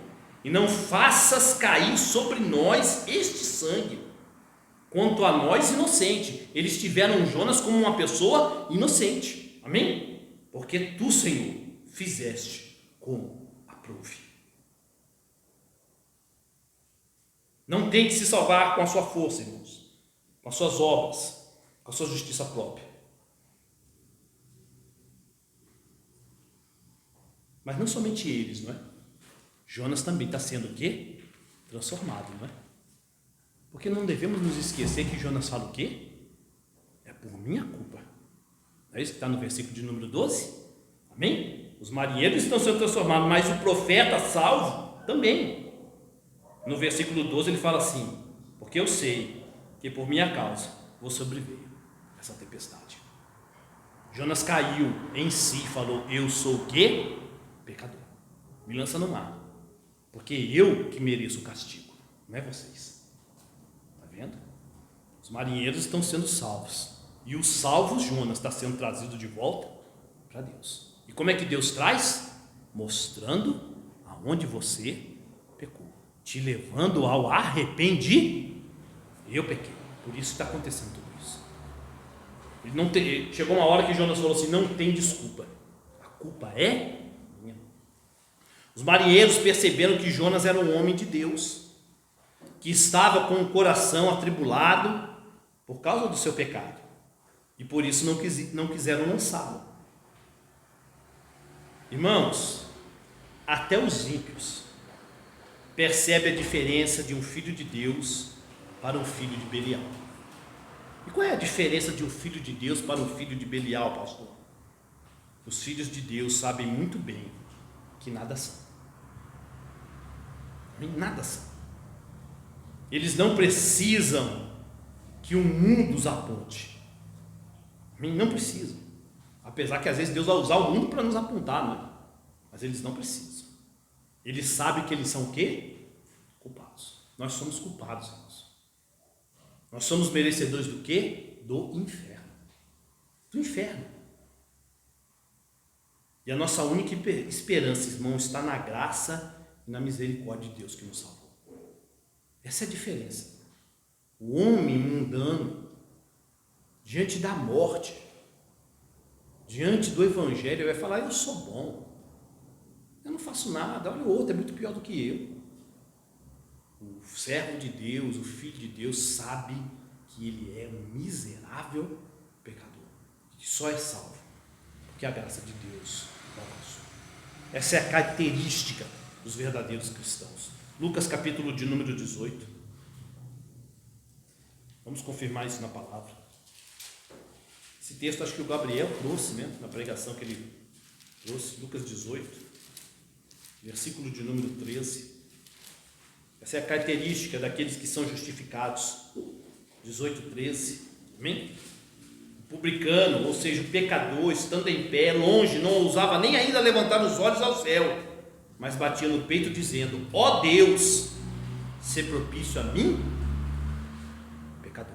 e não faças cair sobre nós este sangue. Quanto a nós, inocente. Eles tiveram Jonas como uma pessoa inocente, amém? Porque tu, Senhor, fizeste como aprouve. Não tente se salvar com a sua força, irmãos, com as suas obras, com a sua justiça própria. Mas não somente eles, não é? Jonas também está sendo o quê? Transformado, não é? Porque não devemos nos esquecer que Jonas fala o quê? É por minha culpa. Não é isso que está no versículo de número 12? Amém? Os marinheiros estão sendo transformados, mas o profeta salvo também. No versículo 12 ele fala assim: porque eu sei que por minha causa vou sobreviver essa tempestade. Jonas caiu em si e falou: eu sou o quê? Pecador. Me lança no mar, porque eu que mereço o castigo, não é vocês. Está vendo? Os marinheiros estão sendo salvos, e o salvo Jonas está sendo trazido de volta para Deus. E como é que Deus traz? Mostrando aonde você pecou, te levando ao arrependimento. Eu pequei, por isso está acontecendo tudo isso. Chegou uma hora que Jonas falou assim: não tem desculpa, a culpa é minha. Os marinheiros perceberam que Jonas era um homem de Deus, que estava com o coração atribulado por causa do seu pecado, e por isso não quiseram lançá-lo. Irmãos, até os ímpios percebem a diferença de um filho de Deus para um filho de Belial. E qual é a diferença de um filho de Deus para um filho de Belial, pastor? Os filhos de Deus sabem muito bem que nada são. Nada são. Eles não precisam que o mundo os aponte. Não precisam. Apesar que às vezes Deus vai usar o mundo para nos apontar, não é? Mas eles não precisam. Eles sabem que eles são o quê? Culpados. Nós somos culpados, irmãos. Nós somos merecedores do quê? Do inferno. Do inferno. E a nossa única esperança, irmão, está na graça e na misericórdia de Deus que nos salvou. Essa é a diferença. O homem mundano, diante da morte, diante do evangelho, vai falar: eu sou bom, eu não faço nada, olha o outro, é muito pior do que eu. O servo de Deus, o filho de Deus, sabe que ele é um miserável pecador, que só é salvo porque a graça de Deus o alcançou. Essa é a característica dos verdadeiros cristãos. Lucas capítulo de número 18. Vamos confirmar isso na palavra. Esse texto acho que o Gabriel trouxe, né, na pregação que ele trouxe, Lucas 18, versículo de número 13. Essa é a característica daqueles que são justificados. 18, 13. Amém? O publicano, ou seja, o pecador, estando em pé, longe, não ousava nem ainda levantar os olhos ao céu, mas batia no peito dizendo: ó Deus, se propício a mim, pecador.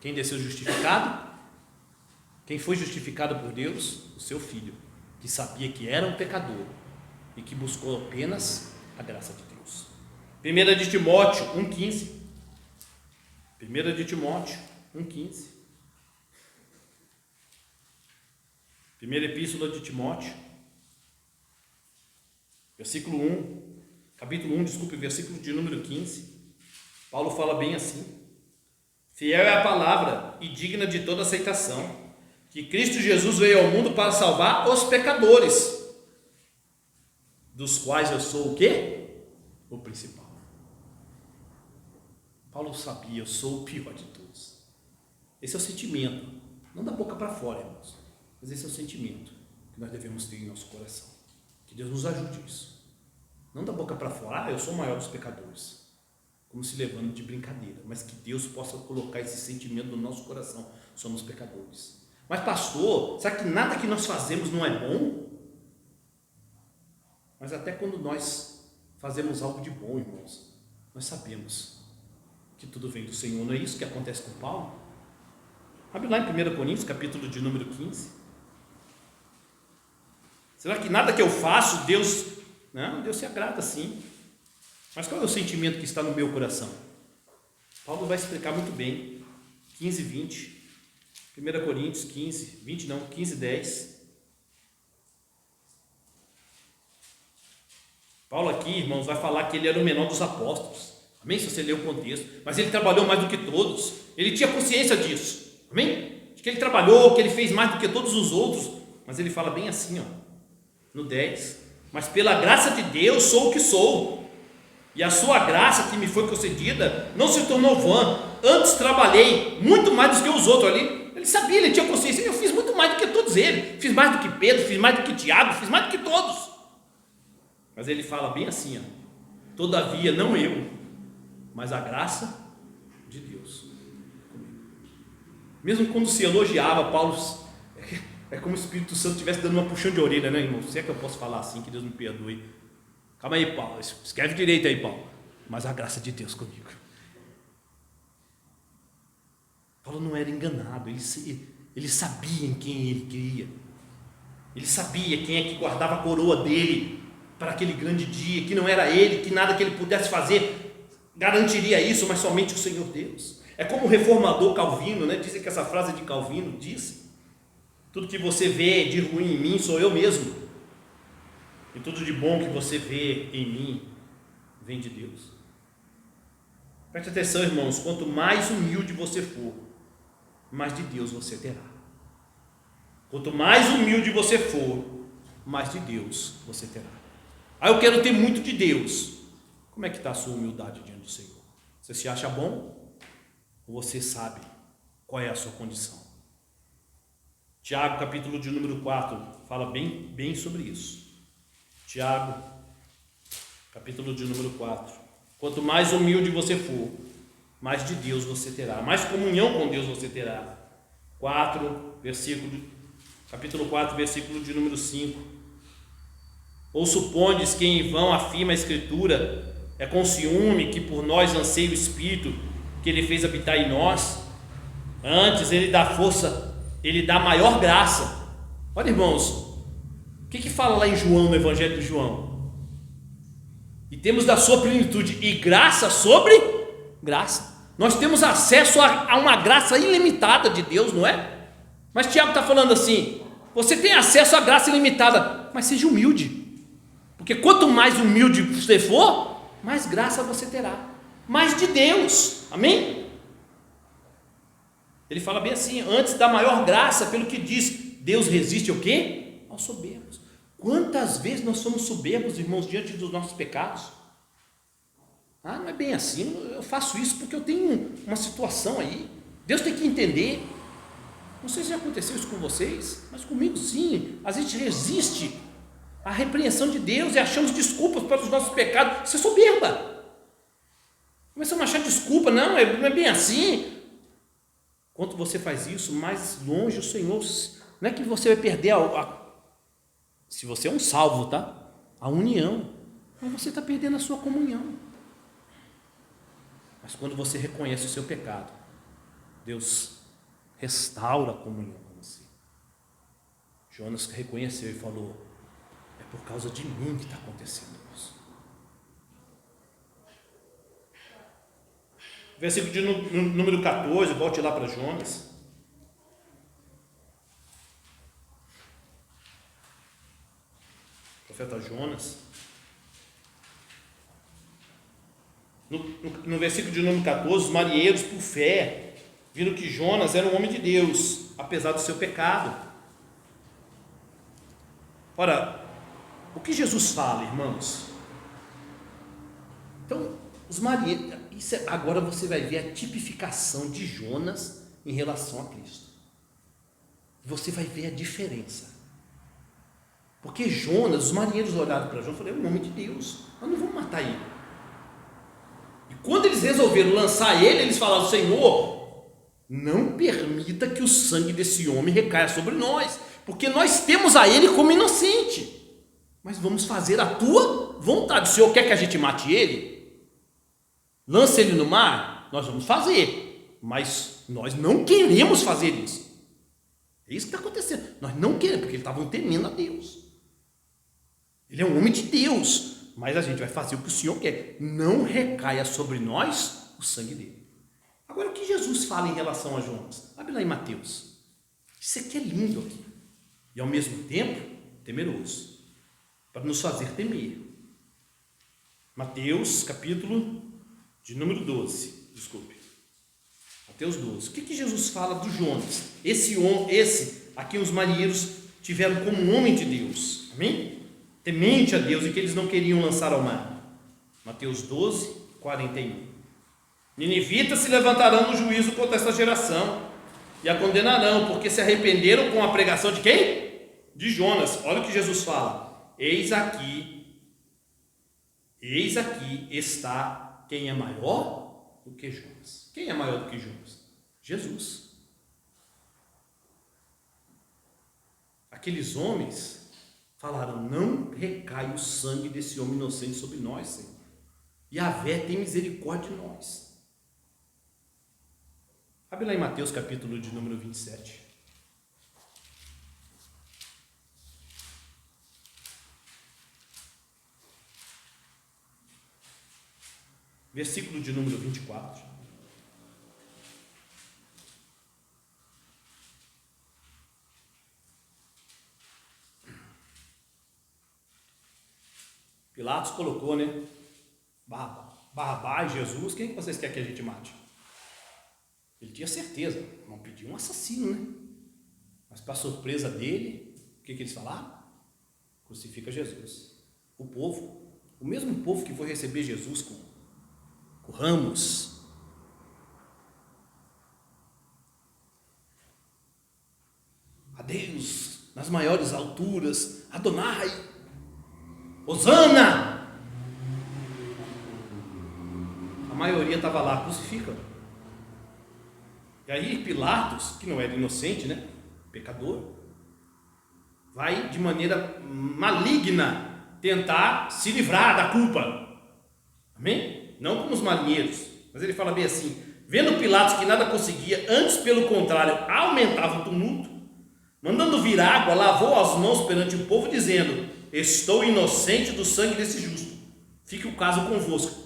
Quem desceu justificado? Quem foi justificado por Deus? O seu filho, que sabia que era um pecador e que buscou apenas a graça de Deus. 1 de Timóteo 1,15. 1 de Timóteo 1,15. Primeira epístola de Timóteo, versículo 1, capítulo 1, versículo de número 15. Paulo fala bem assim: fiel é a palavra e digna de toda aceitação, que Cristo Jesus veio ao mundo para salvar os pecadores, dos quais eu sou o quê? O principal. Paulo sabia, eu sou o pior de todos. Esse é o sentimento, não da boca para fora, irmãos, mas esse é o sentimento que nós devemos ter em nosso coração. Que Deus nos ajude isso. Não da boca para fora, eu sou o maior dos pecadores, como se levando de brincadeira, mas que Deus possa colocar esse sentimento no nosso coração: somos pecadores. Mas pastor, será que nada que nós fazemos não é bom? Mas até quando nós fazemos algo de bom, irmãos, nós sabemos que tudo vem do Senhor. Não é isso que acontece com Paulo? Abre lá em 1 Coríntios, capítulo de número 15. Será que nada que eu faço, Deus... Não, Deus se agrada sim. Mas qual é o sentimento que está no meu coração? Paulo vai explicar muito bem. 15, 20. 1 Coríntios 15, 20 não, 15, 10. Paulo aqui, irmãos, vai falar que ele era o menor dos apóstolos. Amém? Se você ler o contexto. Mas ele trabalhou mais do que todos. Ele tinha consciência disso. Amém? De que ele trabalhou, que ele fez mais do que todos os outros. Mas ele fala bem assim, ó, no 10. Mas pela graça de Deus sou o que sou. E a sua graça que me foi concedida não se tornou vã. Antes trabalhei muito mais do que os outros ali. Ele sabia, ele tinha consciência. Eu fiz muito mais do que todos eles. Fiz mais do que Pedro, fiz mais do que Tiago, fiz mais do que todos. Mas ele fala bem assim, ó: todavia não eu, mas a graça de Deus comigo. Mesmo quando se elogiava, Paulo, é como se o Espírito Santo estivesse dando uma puxão de orelha, né, irmão? Se é que eu posso falar assim, que Deus me perdoe. Calma aí, Paulo, escreve direito aí, Paulo. Mas a graça de Deus comigo. Paulo não era enganado, ele sabia em quem ele cria. Ele sabia quem é que guardava a coroa dele para aquele grande dia, que não era ele, que nada que ele pudesse fazer garantiria isso, mas somente o Senhor Deus. É como o reformador Calvino, né? Dizem que essa frase de Calvino disse: tudo que você vê de ruim em mim sou eu mesmo, e tudo de bom que você vê em mim vem de Deus. Preste atenção, irmãos, quanto mais humilde você for, mais de Deus você terá. Quanto mais humilde você for, mais de Deus você terá. Eu quero ter muito de Deus. Como é que está a sua humildade diante do Senhor? Você se acha bom? Ou você sabe qual é a sua condição? Tiago, capítulo de número 4, fala bem sobre isso. Tiago, capítulo de número 4. Quanto mais humilde você for, mais de Deus você terá, mais comunhão com Deus você terá. Capítulo 4, versículo de número 5. Ou supondes que em vão afirma a Escritura: é com ciúme que por nós anseia o Espírito que Ele fez habitar em nós? Antes Ele dá força, Ele dá maior graça. Olha, irmãos, o que fala lá em João, no Evangelho de João? E temos da sua plenitude e graça sobre graça. Nós temos acesso a uma graça ilimitada de Deus, não é? Mas Tiago está falando assim: você tem acesso à graça ilimitada, mas seja humilde, porque quanto mais humilde você for, mais graça você terá, mais de Deus. Amém? Ele fala bem assim: antes da maior graça, pelo que diz, Deus resiste ao quê? Aos soberbos. Quantas vezes nós somos soberbos, irmãos, diante dos nossos pecados? Não é bem assim, eu faço isso porque eu tenho uma situação aí. Deus tem que entender. Não sei se já aconteceu isso com vocês, mas comigo sim. Às vezes a gente resiste à repreensão de Deus e achamos desculpas para os nossos pecados. Isso é soberba. Começamos a achar desculpa. Não é bem assim. Quanto você faz isso, mais longe o Senhor. Não é que você vai perder se você é um salvo, tá? a união, mas você está perdendo a sua comunhão. Mas quando você reconhece o seu pecado, Deus restaura a comunhão com você. Jonas reconheceu e falou: é por causa de mim que está acontecendo isso. Versículo de número 14, volte lá para Jonas. Profeta Jonas. No versículo de número 14, os marinheiros, por fé, viram que Jonas era um homem de Deus, apesar do seu pecado. Ora, o que Jesus fala, irmãos? Então, os marinheiros, agora você vai ver a tipificação de Jonas em relação a Cristo. Você vai ver a diferença. Porque Jonas, os marinheiros olharam para Jonas e falaram: é um homem de Deus, nós não vamos matar ele. E quando eles resolveram lançar ele, eles falaram: Senhor, não permita que o sangue desse homem recaia sobre nós, porque nós temos a ele como inocente, mas vamos fazer a tua vontade. O Senhor quer que a gente mate ele? Lance ele no mar? Nós vamos fazer, mas nós não queremos fazer isso. É isso que está acontecendo. Nós não queremos, porque eles estavam temendo a Deus. Ele é um homem de Deus, mas a gente vai fazer o que o Senhor quer. Não recaia sobre nós o sangue dele. Agora, o que Jesus fala em relação a Jonas? Abre lá em Mateus. Isso aqui é lindo aqui. E ao mesmo tempo, temeroso. Para nos fazer temer. Mateus, capítulo de número 12. Desculpe. Mateus 12. O que Jesus fala do Jonas? Esse aqui os marinheiros tiveram como um homem de Deus. Amém? Temente a Deus e que eles não queriam lançar ao mar. Mateus 12, 41. Ninivitas se levantarão no juízo contra esta geração e a condenarão, porque se arrependeram com a pregação de quem? De Jonas. Olha o que Jesus fala: eis aqui está quem é maior do que Jonas. Quem é maior do que Jonas? Jesus. Aqueles homens falaram: não recai o sangue desse homem inocente sobre nós, Senhor. Yahvé tem misericórdia de nós. Abre lá em Mateus capítulo de número 27. Versículo de número 24. Pilatos colocou, né? Barrabás, Jesus, quem vocês querem que a gente mate? Ele tinha certeza, não pediu um assassino, né? Mas para surpresa dele, o que eles falaram? Crucifica Jesus. O povo, o mesmo povo que foi receber Jesus com ramos, a Deus nas maiores alturas, Adonai, Hosana. A maioria estava lá: crucifica. E aí Pilatos, que não era inocente, né? Pecador, vai de maneira maligna tentar se livrar da culpa. Amém? Não como os marinheiros, mas ele fala bem assim: vendo Pilatos que nada conseguia, antes pelo contrário aumentava o tumulto, mandando vir água, lavou as mãos perante o povo, dizendo: estou inocente do sangue desse justo, fique o caso convosco.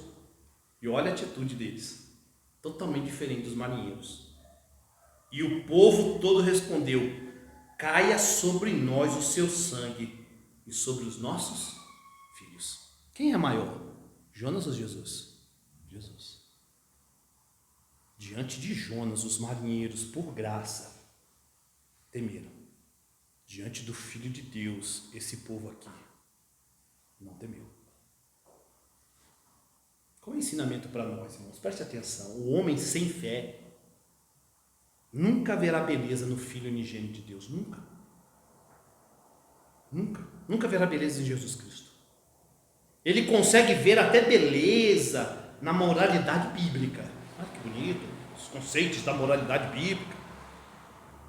E olha a atitude deles, totalmente diferente dos marinheiros. E o povo todo respondeu: caia sobre nós o seu sangue e sobre os nossos filhos. Quem é maior, Jonas ou Jesus? Jesus. Diante de Jonas, os marinheiros, por graça, temeram. Diante do Filho de Deus, esse povo aqui não temeu. Qual é o ensinamento para nós, irmãos? Preste atenção: o homem sem fé nunca verá beleza no Filho unigênito de Deus. Nunca. Nunca verá beleza em Jesus Cristo. Ele consegue ver até beleza na moralidade bíblica. Olha que bonito, os conceitos da moralidade bíblica.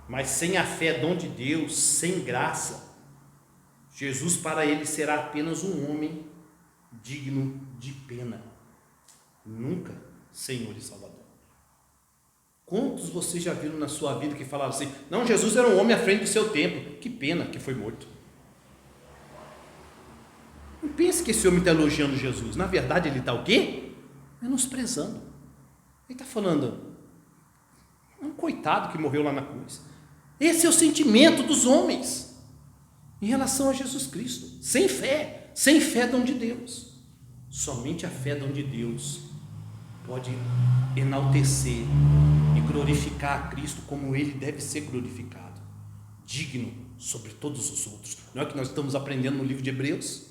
Mas sem a fé, dom de Deus, sem graça, Jesus para eles será apenas um homem digno de pena, nunca Senhor e Salvador. Quantos vocês já viram na sua vida que falaram assim: não, Jesus era um homem à frente do seu tempo, que pena que foi morto? Não pense que esse homem está elogiando Jesus, na verdade ele está o quê? Menosprezando. Ele está falando, é um coitado que morreu lá na cruz. Esse é o sentimento dos homens em relação a Jesus Cristo. Sem fé dom de Deus. Somente a fé dom de Deus pode enaltecer e glorificar a Cristo como ele deve ser glorificado, digno sobre todos os outros. Não é o que nós estamos aprendendo no livro de Hebreus?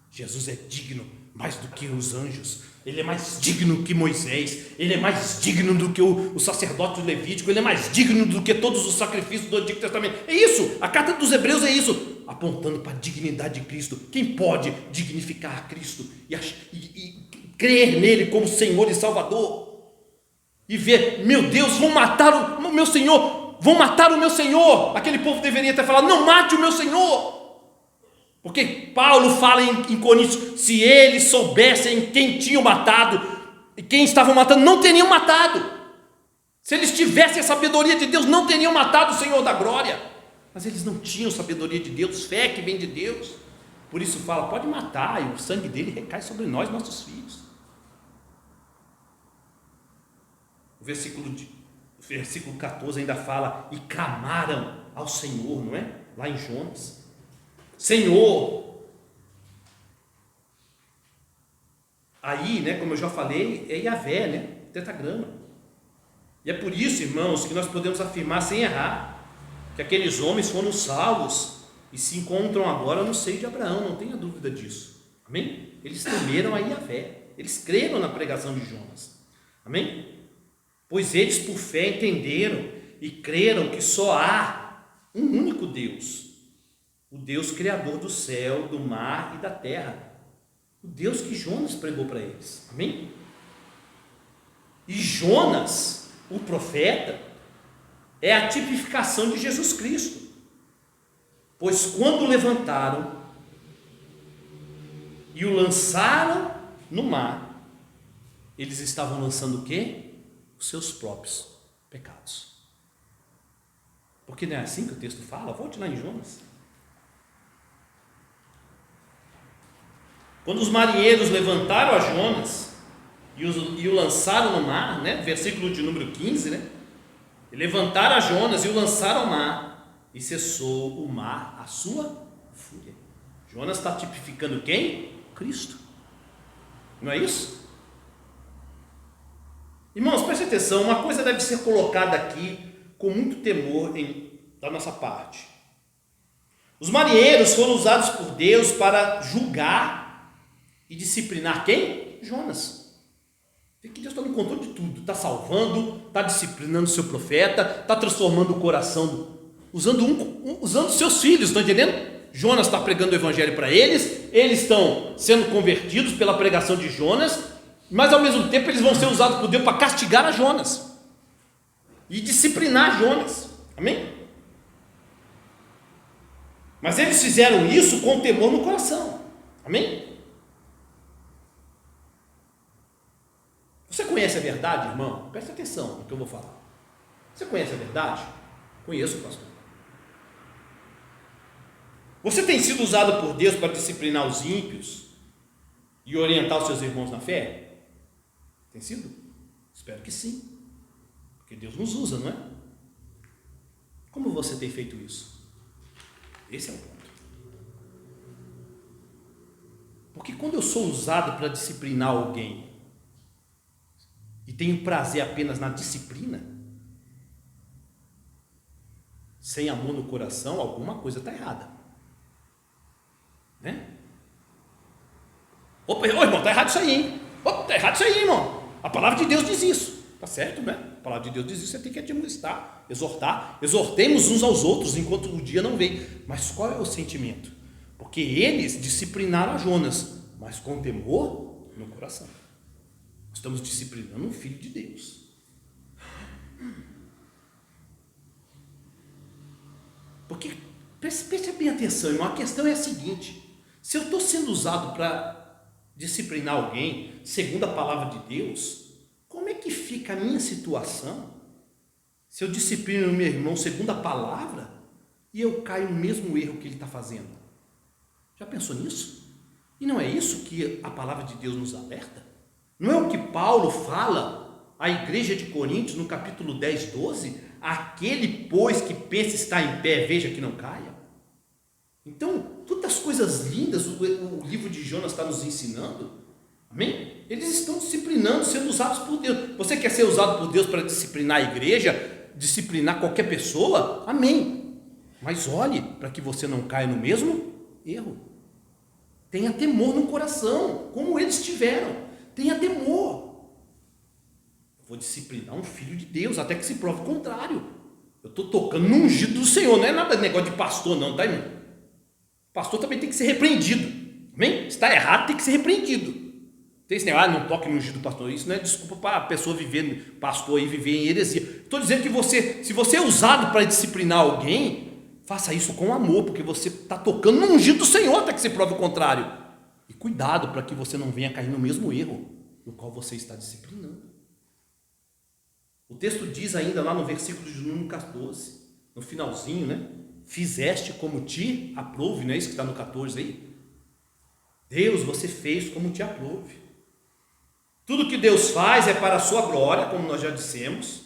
Jesus é digno mais do que os anjos, ele é mais digno que Moisés, ele é mais digno do que o sacerdote levítico, ele é mais digno do que todos os sacrifícios do Antigo Testamento. É isso, a carta dos Hebreus é isso, apontando para a dignidade de Cristo. Quem pode dignificar a Cristo e crer nele como Senhor e Salvador e ver, meu Deus, vão matar o meu Senhor, vão matar o meu Senhor. Aquele povo deveria ter falado, não mate o meu Senhor. Porque Paulo fala em Coríntios, se eles soubessem quem tinham matado e quem estavam matando, não teriam matado. Se eles tivessem a sabedoria de Deus, não teriam matado o Senhor da glória. Mas eles não tinham sabedoria de Deus, fé que vem de Deus. Por isso fala, pode matar, e o sangue dele recai sobre nós, nossos filhos. O versículo 14 ainda fala, e clamaram ao Senhor, não é? Lá em Jonas. Senhor, aí, né, como eu já falei, é Yahvé, né, tetragrama. E é por isso, irmãos, que nós podemos afirmar sem errar que aqueles homens foram salvos e se encontram agora no seio de Abraão, não tenha dúvida disso. Amém? Eles temeram a Yahvé, eles creram na pregação de Jonas. Amém? Pois eles por fé entenderam e creram que só há um único Deus, o Deus criador do céu, do mar e da terra, o Deus que Jonas pregou para eles. Amém? E Jonas, o profeta, é a tipificação de Jesus Cristo, pois quando o levantaram e o lançaram no mar, eles estavam lançando o quê? Os seus próprios pecados. Porque não é assim que o texto fala? Volte lá em Jonas. Quando os marinheiros levantaram a Jonas e o lançaram no mar, né? Versículo de número 15, né? Levantaram a Jonas e o lançaram ao mar, e cessou o mar a sua fúria. Jonas está tipificando quem? Cristo. Não é isso? Irmãos, preste atenção, uma coisa deve ser colocada aqui com muito temor da nossa parte. Os marinheiros foram usados por Deus para julgar e disciplinar quem? Jonas. Vê que Deus está no controle de tudo, está salvando, está disciplinando o seu profeta, está transformando o coração, usando seus filhos, estão entendendo? Jonas está pregando o evangelho para eles estão sendo convertidos pela pregação de Jonas, mas ao mesmo tempo eles vão ser usados por Deus para castigar a Jonas e disciplinar Jonas. Amém? Mas eles fizeram isso com temor no coração. Amém? Você conhece a verdade, irmão? Presta atenção no que eu vou falar. Você conhece a verdade? Conheço, pastor. Você tem sido usado por Deus para disciplinar os ímpios e orientar os seus irmãos na fé? Tem sido? Espero que sim. Porque Deus nos usa, não é? Como você tem feito isso? Esse é o ponto. Porque quando eu sou usado para disciplinar alguém e tenho prazer apenas na disciplina, sem amor no coração, alguma coisa está errada, né? Opa, irmão, está errado isso aí, hein? Está errado isso aí, irmão. A palavra de Deus diz isso, está certo, né? A palavra de Deus diz isso, você tem que admoestar, exortar. Exortemos uns aos outros enquanto o dia não vem. Mas qual é o sentimento? Porque eles disciplinaram a Jonas, mas com temor no coração. Estamos disciplinando um filho de Deus. Porque Preste bem atenção, irmão. A questão é a seguinte: se eu estou sendo usado para disciplinar alguém, segundo a palavra de Deus, como é que fica a minha situação se eu disciplino o meu irmão segundo a palavra e eu caio no mesmo erro que ele está fazendo? Já pensou nisso? E não é isso que a palavra de Deus nos alerta? Não é o que Paulo fala à igreja de Coríntios no capítulo 10, 12? Aquele, pois, que pensa estar em pé, veja que não caia. Então, todas as coisas lindas o livro de Jonas está nos ensinando, amém? Eles estão disciplinando, sendo usados por Deus. Você quer ser usado por Deus para disciplinar a igreja, disciplinar qualquer pessoa? Amém. Mas olhe para que você não caia no mesmo erro. Tenha temor no coração, como eles tiveram. Tenha temor. Vou disciplinar um filho de Deus até que se prove o contrário. Eu estou tocando no ungido do Senhor. Não é nada de negócio de pastor não, tá, irmão? Pastor também tem que ser repreendido, amém? Se está errado, tem que ser repreendido. Tem esse negócio, não toque no ungido do pastor. Isso não é desculpa para a pessoa viver, pastor aí, viver em heresia. Estou dizendo que se você é usado para disciplinar alguém, faça isso com amor, porque você está tocando no ungido do Senhor até que se prove o contrário. E cuidado para que você não venha cair no mesmo erro no qual você está disciplinando. O texto diz ainda lá no versículo de número 14, no finalzinho, né? Fizeste como te aprouve, não é isso que está no 14 aí? Deus, você fez como te aprouve. Tudo que Deus faz é para a sua glória, como nós já dissemos,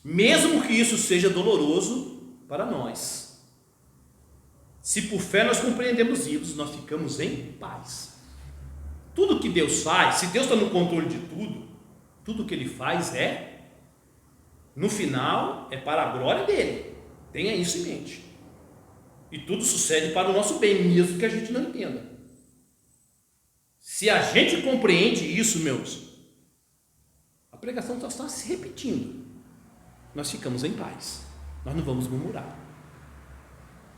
mesmo que isso seja doloroso para nós. Se por fé nós compreendemos isso, nós ficamos em paz. Tudo que Deus faz, se Deus está no controle de tudo que Ele faz no final, é para a glória dEle. Tenha isso em mente. E tudo sucede para o nosso bem, mesmo que a gente não entenda. Se a gente compreende isso, meus, a pregação só está se repetindo. Nós ficamos em paz. Nós não vamos murmurar.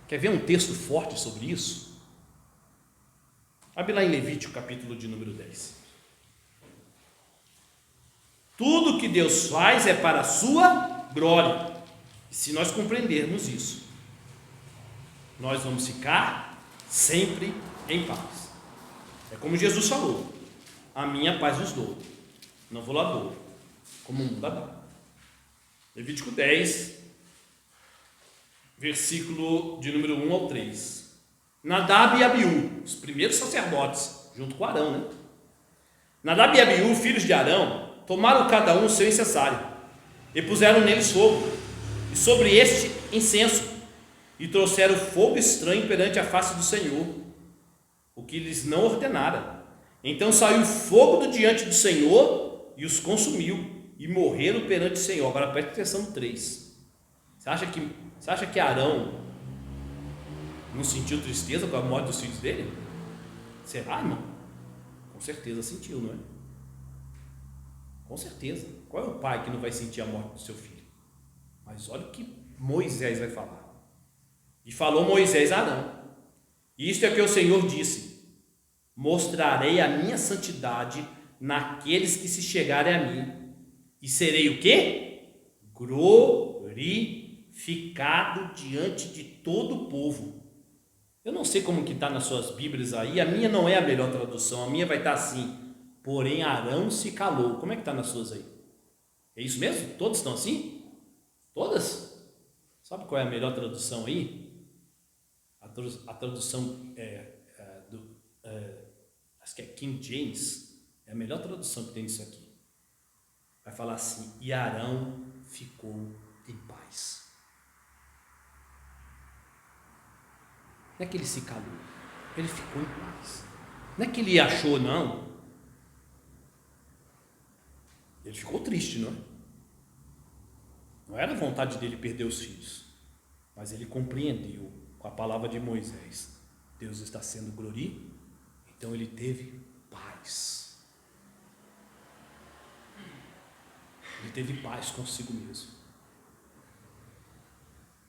Quer ver um texto forte sobre isso? Abre lá em Levítico, capítulo de número 10. Tudo que Deus faz é para a sua glória. E se nós compreendermos isso, nós vamos ficar sempre em paz. É como Jesus falou: a minha paz vos dou, não vou lá dou, como o mundo dá. Levítico 10, versículo de número 1 ao 3. Nadab e Abiú, os primeiros sacerdotes, junto com Arão, né? Nadab e Abiú, filhos de Arão, tomaram cada um o seu incensário e puseram neles fogo, e sobre este incenso, e trouxeram fogo estranho perante a face do Senhor, o que lhes não ordenara. Então saiu fogo do diante do Senhor e os consumiu, e morreram perante o Senhor. Agora preste atenção no 3. Você acha que Arão não sentiu tristeza com a morte dos filhos dele? Será, irmão? Com certeza sentiu, não é? Com certeza. Qual é o pai que não vai sentir a morte do seu filho? Mas olha o que Moisés vai falar. E falou Moisés a Arão: isto é o que o Senhor disse: mostrarei a minha santidade naqueles que se chegarem a mim, e serei o quê? Glorificado diante de todo o povo. Eu não sei como que está nas suas Bíblias aí, a minha não é a melhor tradução, a minha vai estar assim: porém Arão se calou. Como é que está nas suas aí? É isso mesmo? Todas estão assim? Todas? Sabe qual é a melhor tradução aí? A tradução acho que é King James, é a melhor tradução que tem disso aqui. Vai falar assim: e Arão ficou em paz. Não é que ele se calou, ele ficou em paz. Não é que ele achou, não. Ele ficou triste, não é? Não era vontade dele perder os filhos, mas ele compreendeu com a palavra de Moisés: Deus está sendo glorificado, então ele teve paz. Ele teve paz consigo mesmo.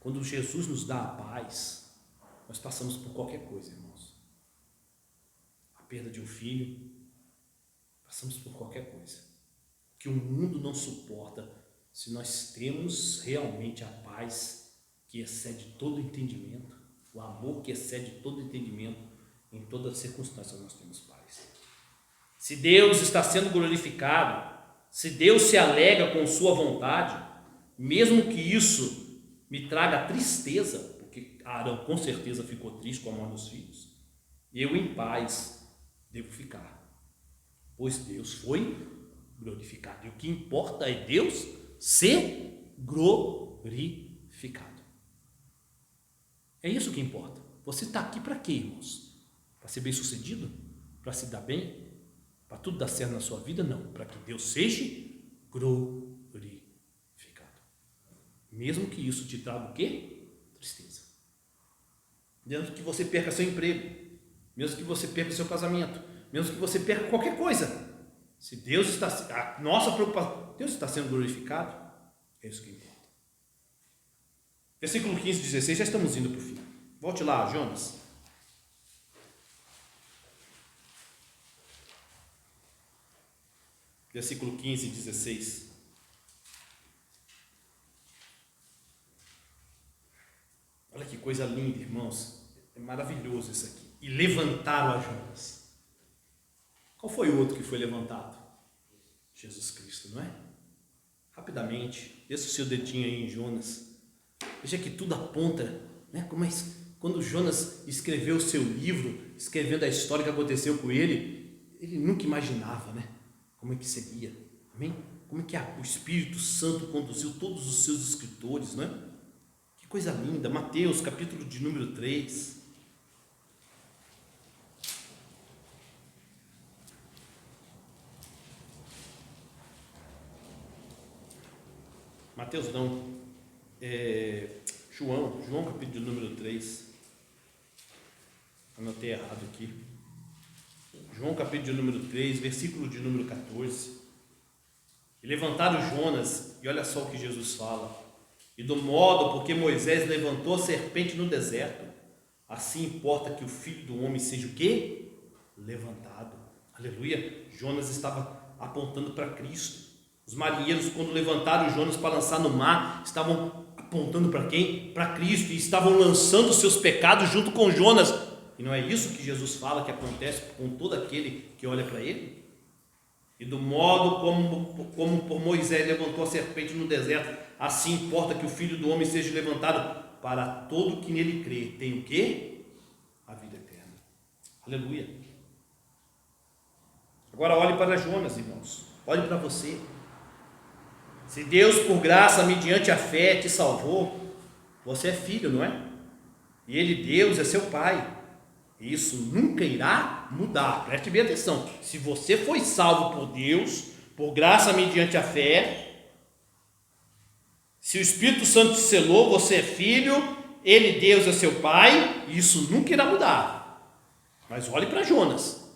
Quando Jesus nos dá a paz, nós passamos por qualquer coisa, irmãos. A perda de um filho, passamos por qualquer coisa que o mundo não suporta. Se nós temos realmente a paz que excede todo entendimento, o amor que excede todo entendimento, em todas as circunstâncias nós temos paz. Se Deus está sendo glorificado, se Deus se alegra com sua vontade, mesmo que isso me traga tristeza, porque Arão com certeza ficou triste com a morte dos filhos, eu em paz devo ficar, pois Deus foi glorificado, e o que importa é Deus ser glorificado. É isso que importa. Você está aqui para quê, irmãos? Para ser bem sucedido? Para se dar bem? Para tudo dar certo na sua vida? Não, para que Deus seja glorificado, mesmo que isso te traga o quê? Tristeza, mesmo que você perca seu emprego, mesmo que você perca seu casamento, mesmo que você perca qualquer coisa, se Deus está, a nossa preocupação, Deus está sendo glorificado, é isso que importa. Versículo 15, 16, já estamos indo para o fim. Volte lá, Jonas. Versículo 15 e 16. Olha que coisa linda, irmãos. É maravilhoso isso aqui. E levantaram a Jonas. Qual foi o outro que foi levantado? Jesus Cristo, não é? Rapidamente, desça o seu dedinho aí em Jonas. Veja que tudo aponta, né? Quando Jonas escreveu o seu livro, escrevendo a história que aconteceu com ele nunca imaginava, né? Como é que seria, amém? Como é que o Espírito Santo conduziu todos os seus escritores, né? Que coisa linda. Mateus, capítulo de número 3. Mateus não, João capítulo de número 3. Anotei errado aqui. João capítulo de número 3, versículo de número 14. E levantaram Jonas, e olha só o que Jesus fala: e do modo porque Moisés levantou a serpente no deserto, assim importa que o Filho do Homem seja o quê? Levantado. Aleluia. Jonas estava apontando para Cristo. Os marinheiros, quando levantaram Jonas para lançar no mar, estavam apontando para quem? Para Cristo, e estavam lançando seus pecados junto com Jonas. E não é isso que Jesus fala que acontece com todo aquele que olha para ele? E do modo como por Moisés levantou a serpente no deserto, assim importa que o Filho do Homem seja levantado, para todo que nele crê. Tem o quê? A vida eterna. Aleluia. Agora olhe para Jonas, irmãos. Olhe para você. Se Deus, por graça, mediante a fé, te salvou, você é filho, não é? E Ele, Deus, é seu Pai. Isso nunca irá mudar. Preste bem atenção. Se você foi salvo por Deus, por graça mediante a fé, se o Espírito Santo te selou, você é filho, Ele, Deus, é seu Pai, isso nunca irá mudar. Mas olhe para Jonas.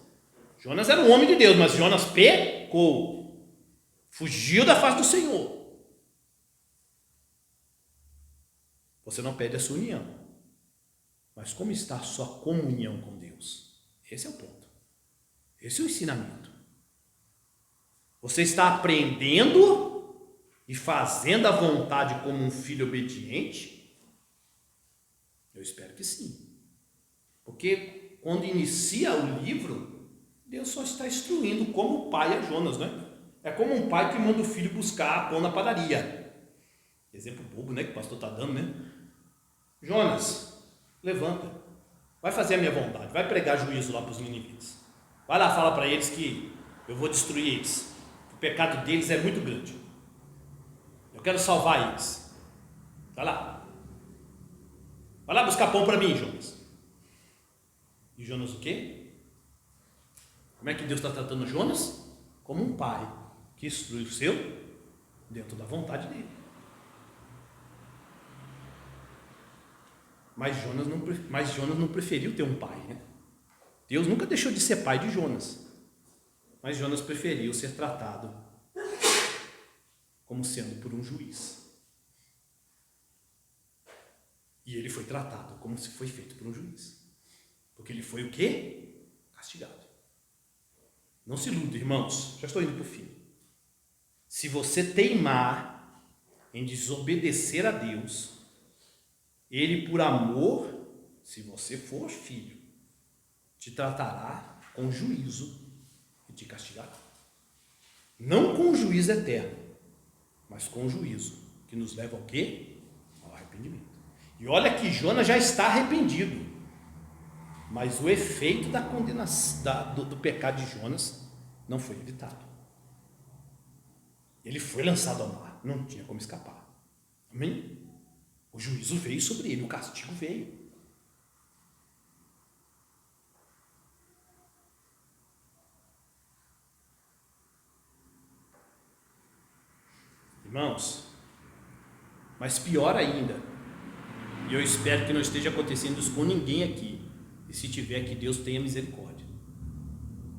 Jonas era um homem de Deus, mas Jonas pecou, fugiu da face do Senhor. Você não perde a sua união. Mas como está a sua comunhão com Deus? Esse é o ponto. Esse é o ensinamento. Você está aprendendo e fazendo a vontade como um filho obediente? Eu espero que sim. Porque quando inicia o livro, Deus só está instruindo como o pai a Jonas, né? É como um pai que manda o filho buscar pão na padaria. Exemplo bobo, né? Que o pastor está dando, né? Jonas, levanta, vai fazer a minha vontade, vai pregar juízo lá para os ninivitas, vai lá, fala para eles que eu vou destruir eles, o pecado deles é muito grande, eu quero salvar eles. Vai lá buscar pão para mim, Jonas. E Jonas o quê? Como é que Deus está tratando Jonas? Como um pai que instrui o seu dentro da vontade dele. Mas Jonas não preferiu ter um pai, né? Deus nunca deixou de ser pai de Jonas, mas Jonas preferiu ser tratado como sendo por um juiz. E ele foi tratado como se foi feito por um juiz, porque ele foi o quê? Castigado. Não se iluda, irmãos, já estou indo para o fim. Se você teimar em desobedecer a Deus, Ele, por amor, se você for filho, te tratará com juízo e te castigará. Não com juízo eterno, mas com juízo, que nos leva ao quê? Ao arrependimento. E olha que Jonas já está arrependido, mas o efeito da condenação, do pecado de Jonas não foi evitado. Ele foi lançado ao mar, não tinha como escapar. Amém? O juízo veio sobre ele, o castigo veio. Irmãos, mas pior ainda, e eu espero que não esteja acontecendo isso com ninguém aqui, e se tiver, que Deus tenha misericórdia.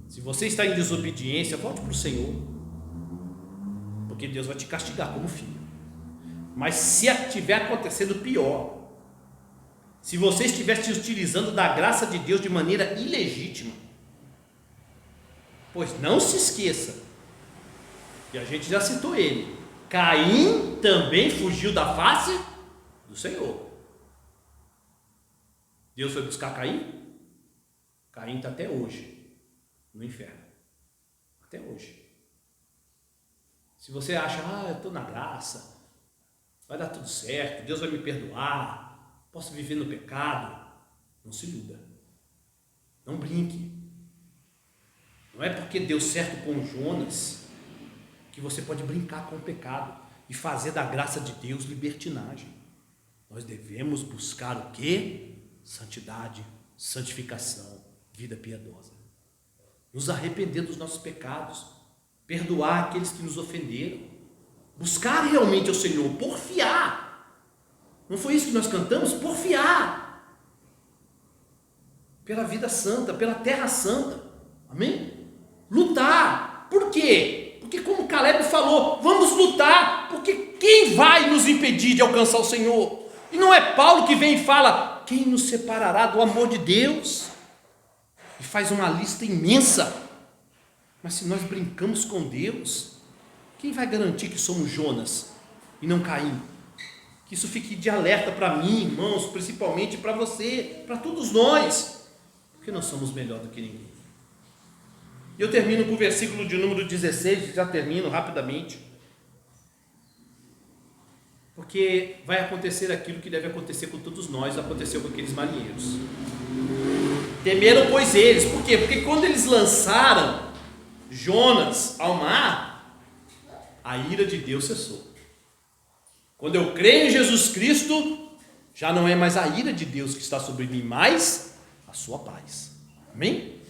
Se você está em desobediência, volte para o Senhor, porque Deus vai te castigar como filho. Mas se estiver acontecendo pior, se você estiver se utilizando da graça de Deus de maneira ilegítima, pois não se esqueça, e a gente já citou ele, Caim também fugiu da face do Senhor. Deus foi buscar Caim? Caim está até hoje no inferno, até hoje. Se você acha, eu estou na graça, vai dar tudo certo, Deus vai me perdoar, posso viver no pecado, não se iluda, não brinque. Não é porque deu certo com Jonas que você pode brincar com o pecado e fazer da graça de Deus libertinagem. Nós devemos buscar o quê? Santidade, santificação, vida piedosa. Nos arrepender dos nossos pecados, perdoar aqueles que nos ofenderam, buscar realmente ao Senhor, porfiar. Não foi isso que nós cantamos? Porfiar pela vida santa, pela terra santa. Amém? Lutar. Por quê? Porque como Caleb falou, vamos lutar, porque quem vai nos impedir de alcançar o Senhor? E não é Paulo que vem e fala, quem nos separará do amor de Deus? E faz uma lista imensa. Mas se nós brincamos com Deus, quem vai garantir que somos Jonas e não Caim? Que isso fique de alerta para mim, irmãos, principalmente para você, para todos nós, porque nós somos melhor do que ninguém. E eu termino com o versículo de número 16, já termino rapidamente, porque vai acontecer aquilo que deve acontecer com todos nós, aconteceu com aqueles marinheiros. Temeram, pois, eles, por quê? Porque quando eles lançaram Jonas ao mar, a ira de Deus cessou. Quando eu creio em Jesus Cristo, já não é mais a ira de Deus que está sobre mim, mas a sua paz. Amém?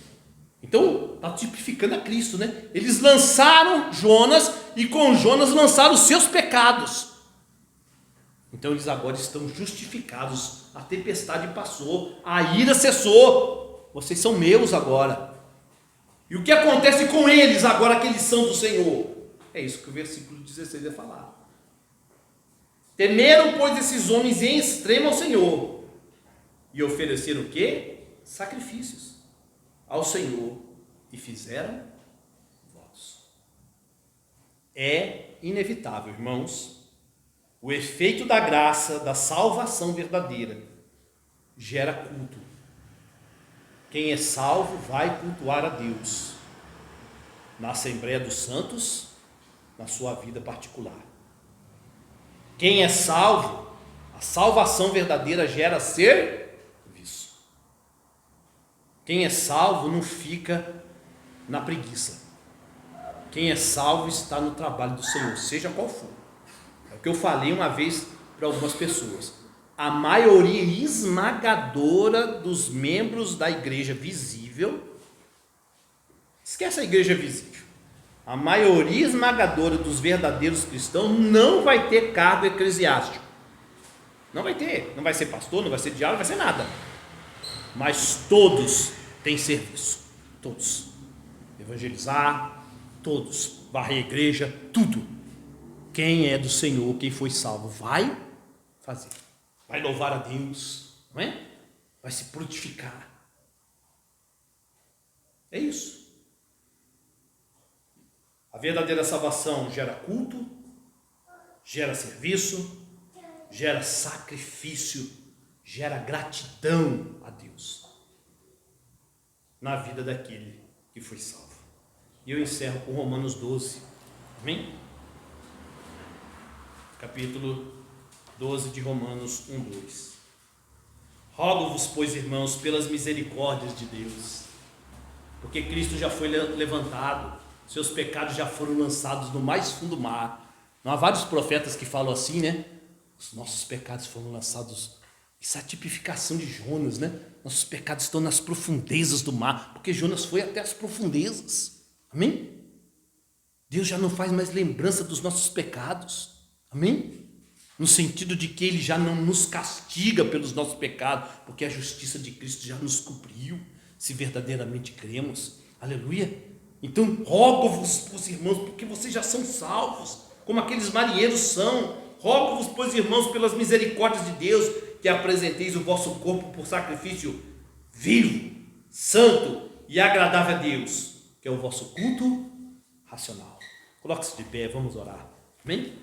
Então, está tipificando a Cristo, né? Eles lançaram Jonas e com Jonas lançaram os seus pecados. Então, eles agora estão justificados. A tempestade passou, a ira cessou. Vocês são meus agora. E o que acontece com eles agora que eles são do Senhor? É isso que o versículo 16 vai falar. Temeram, pois, esses homens em extremo ao Senhor e ofereceram o quê? Sacrifícios ao Senhor e fizeram votos. É inevitável, irmãos, o efeito da graça, da salvação verdadeira gera culto. Quem é salvo vai cultuar a Deus na Assembleia dos Santos, na sua vida particular. Quem é salvo, a salvação verdadeira gera serviço. Quem é salvo não fica na preguiça. Quem é salvo está no trabalho do Senhor, seja qual for. É o que eu falei uma vez para algumas pessoas. A maioria esmagadora dos membros da igreja visível, esquece a igreja visível, a maioria esmagadora dos verdadeiros cristãos não vai ter cargo eclesiástico. Não vai ter, não vai ser pastor, não vai ser diácono, não vai ser nada. Mas todos têm serviço, todos. Evangelizar, todos. Varrer a igreja, tudo. Quem é do Senhor, quem foi salvo, vai fazer. Vai louvar a Deus, não é? Vai se purificar. É isso. A verdadeira salvação gera culto, gera serviço, gera sacrifício gera gratidão a Deus na vida daquele que foi salvo. E eu encerro com Romanos 12, amém? Capítulo 12 de Romanos 1, 2. Rogo-vos, pois, irmãos, pelas misericórdias de Deus, porque Cristo já foi levantado, seus pecados já foram lançados no mais fundo do mar. Não há vários profetas que falam assim, né? Os nossos pecados foram lançados. Isso é a tipificação de Jonas, né? Nossos pecados estão nas profundezas do mar, porque Jonas foi até as profundezas, amém? Deus já não faz mais lembrança dos nossos pecados, amém? No sentido de que Ele já não nos castiga pelos nossos pecados, porque a justiça de Cristo já nos cobriu, se verdadeiramente cremos, aleluia. Então rogo-vos, pois, irmãos, porque vocês já são salvos, como aqueles marinheiros são. Rogo-vos, pois, irmãos, pelas misericórdias de Deus, que apresenteis o vosso corpo por sacrifício vivo, santo e agradável a Deus, que é o vosso culto racional. Coloque-se de pé, vamos orar, amém?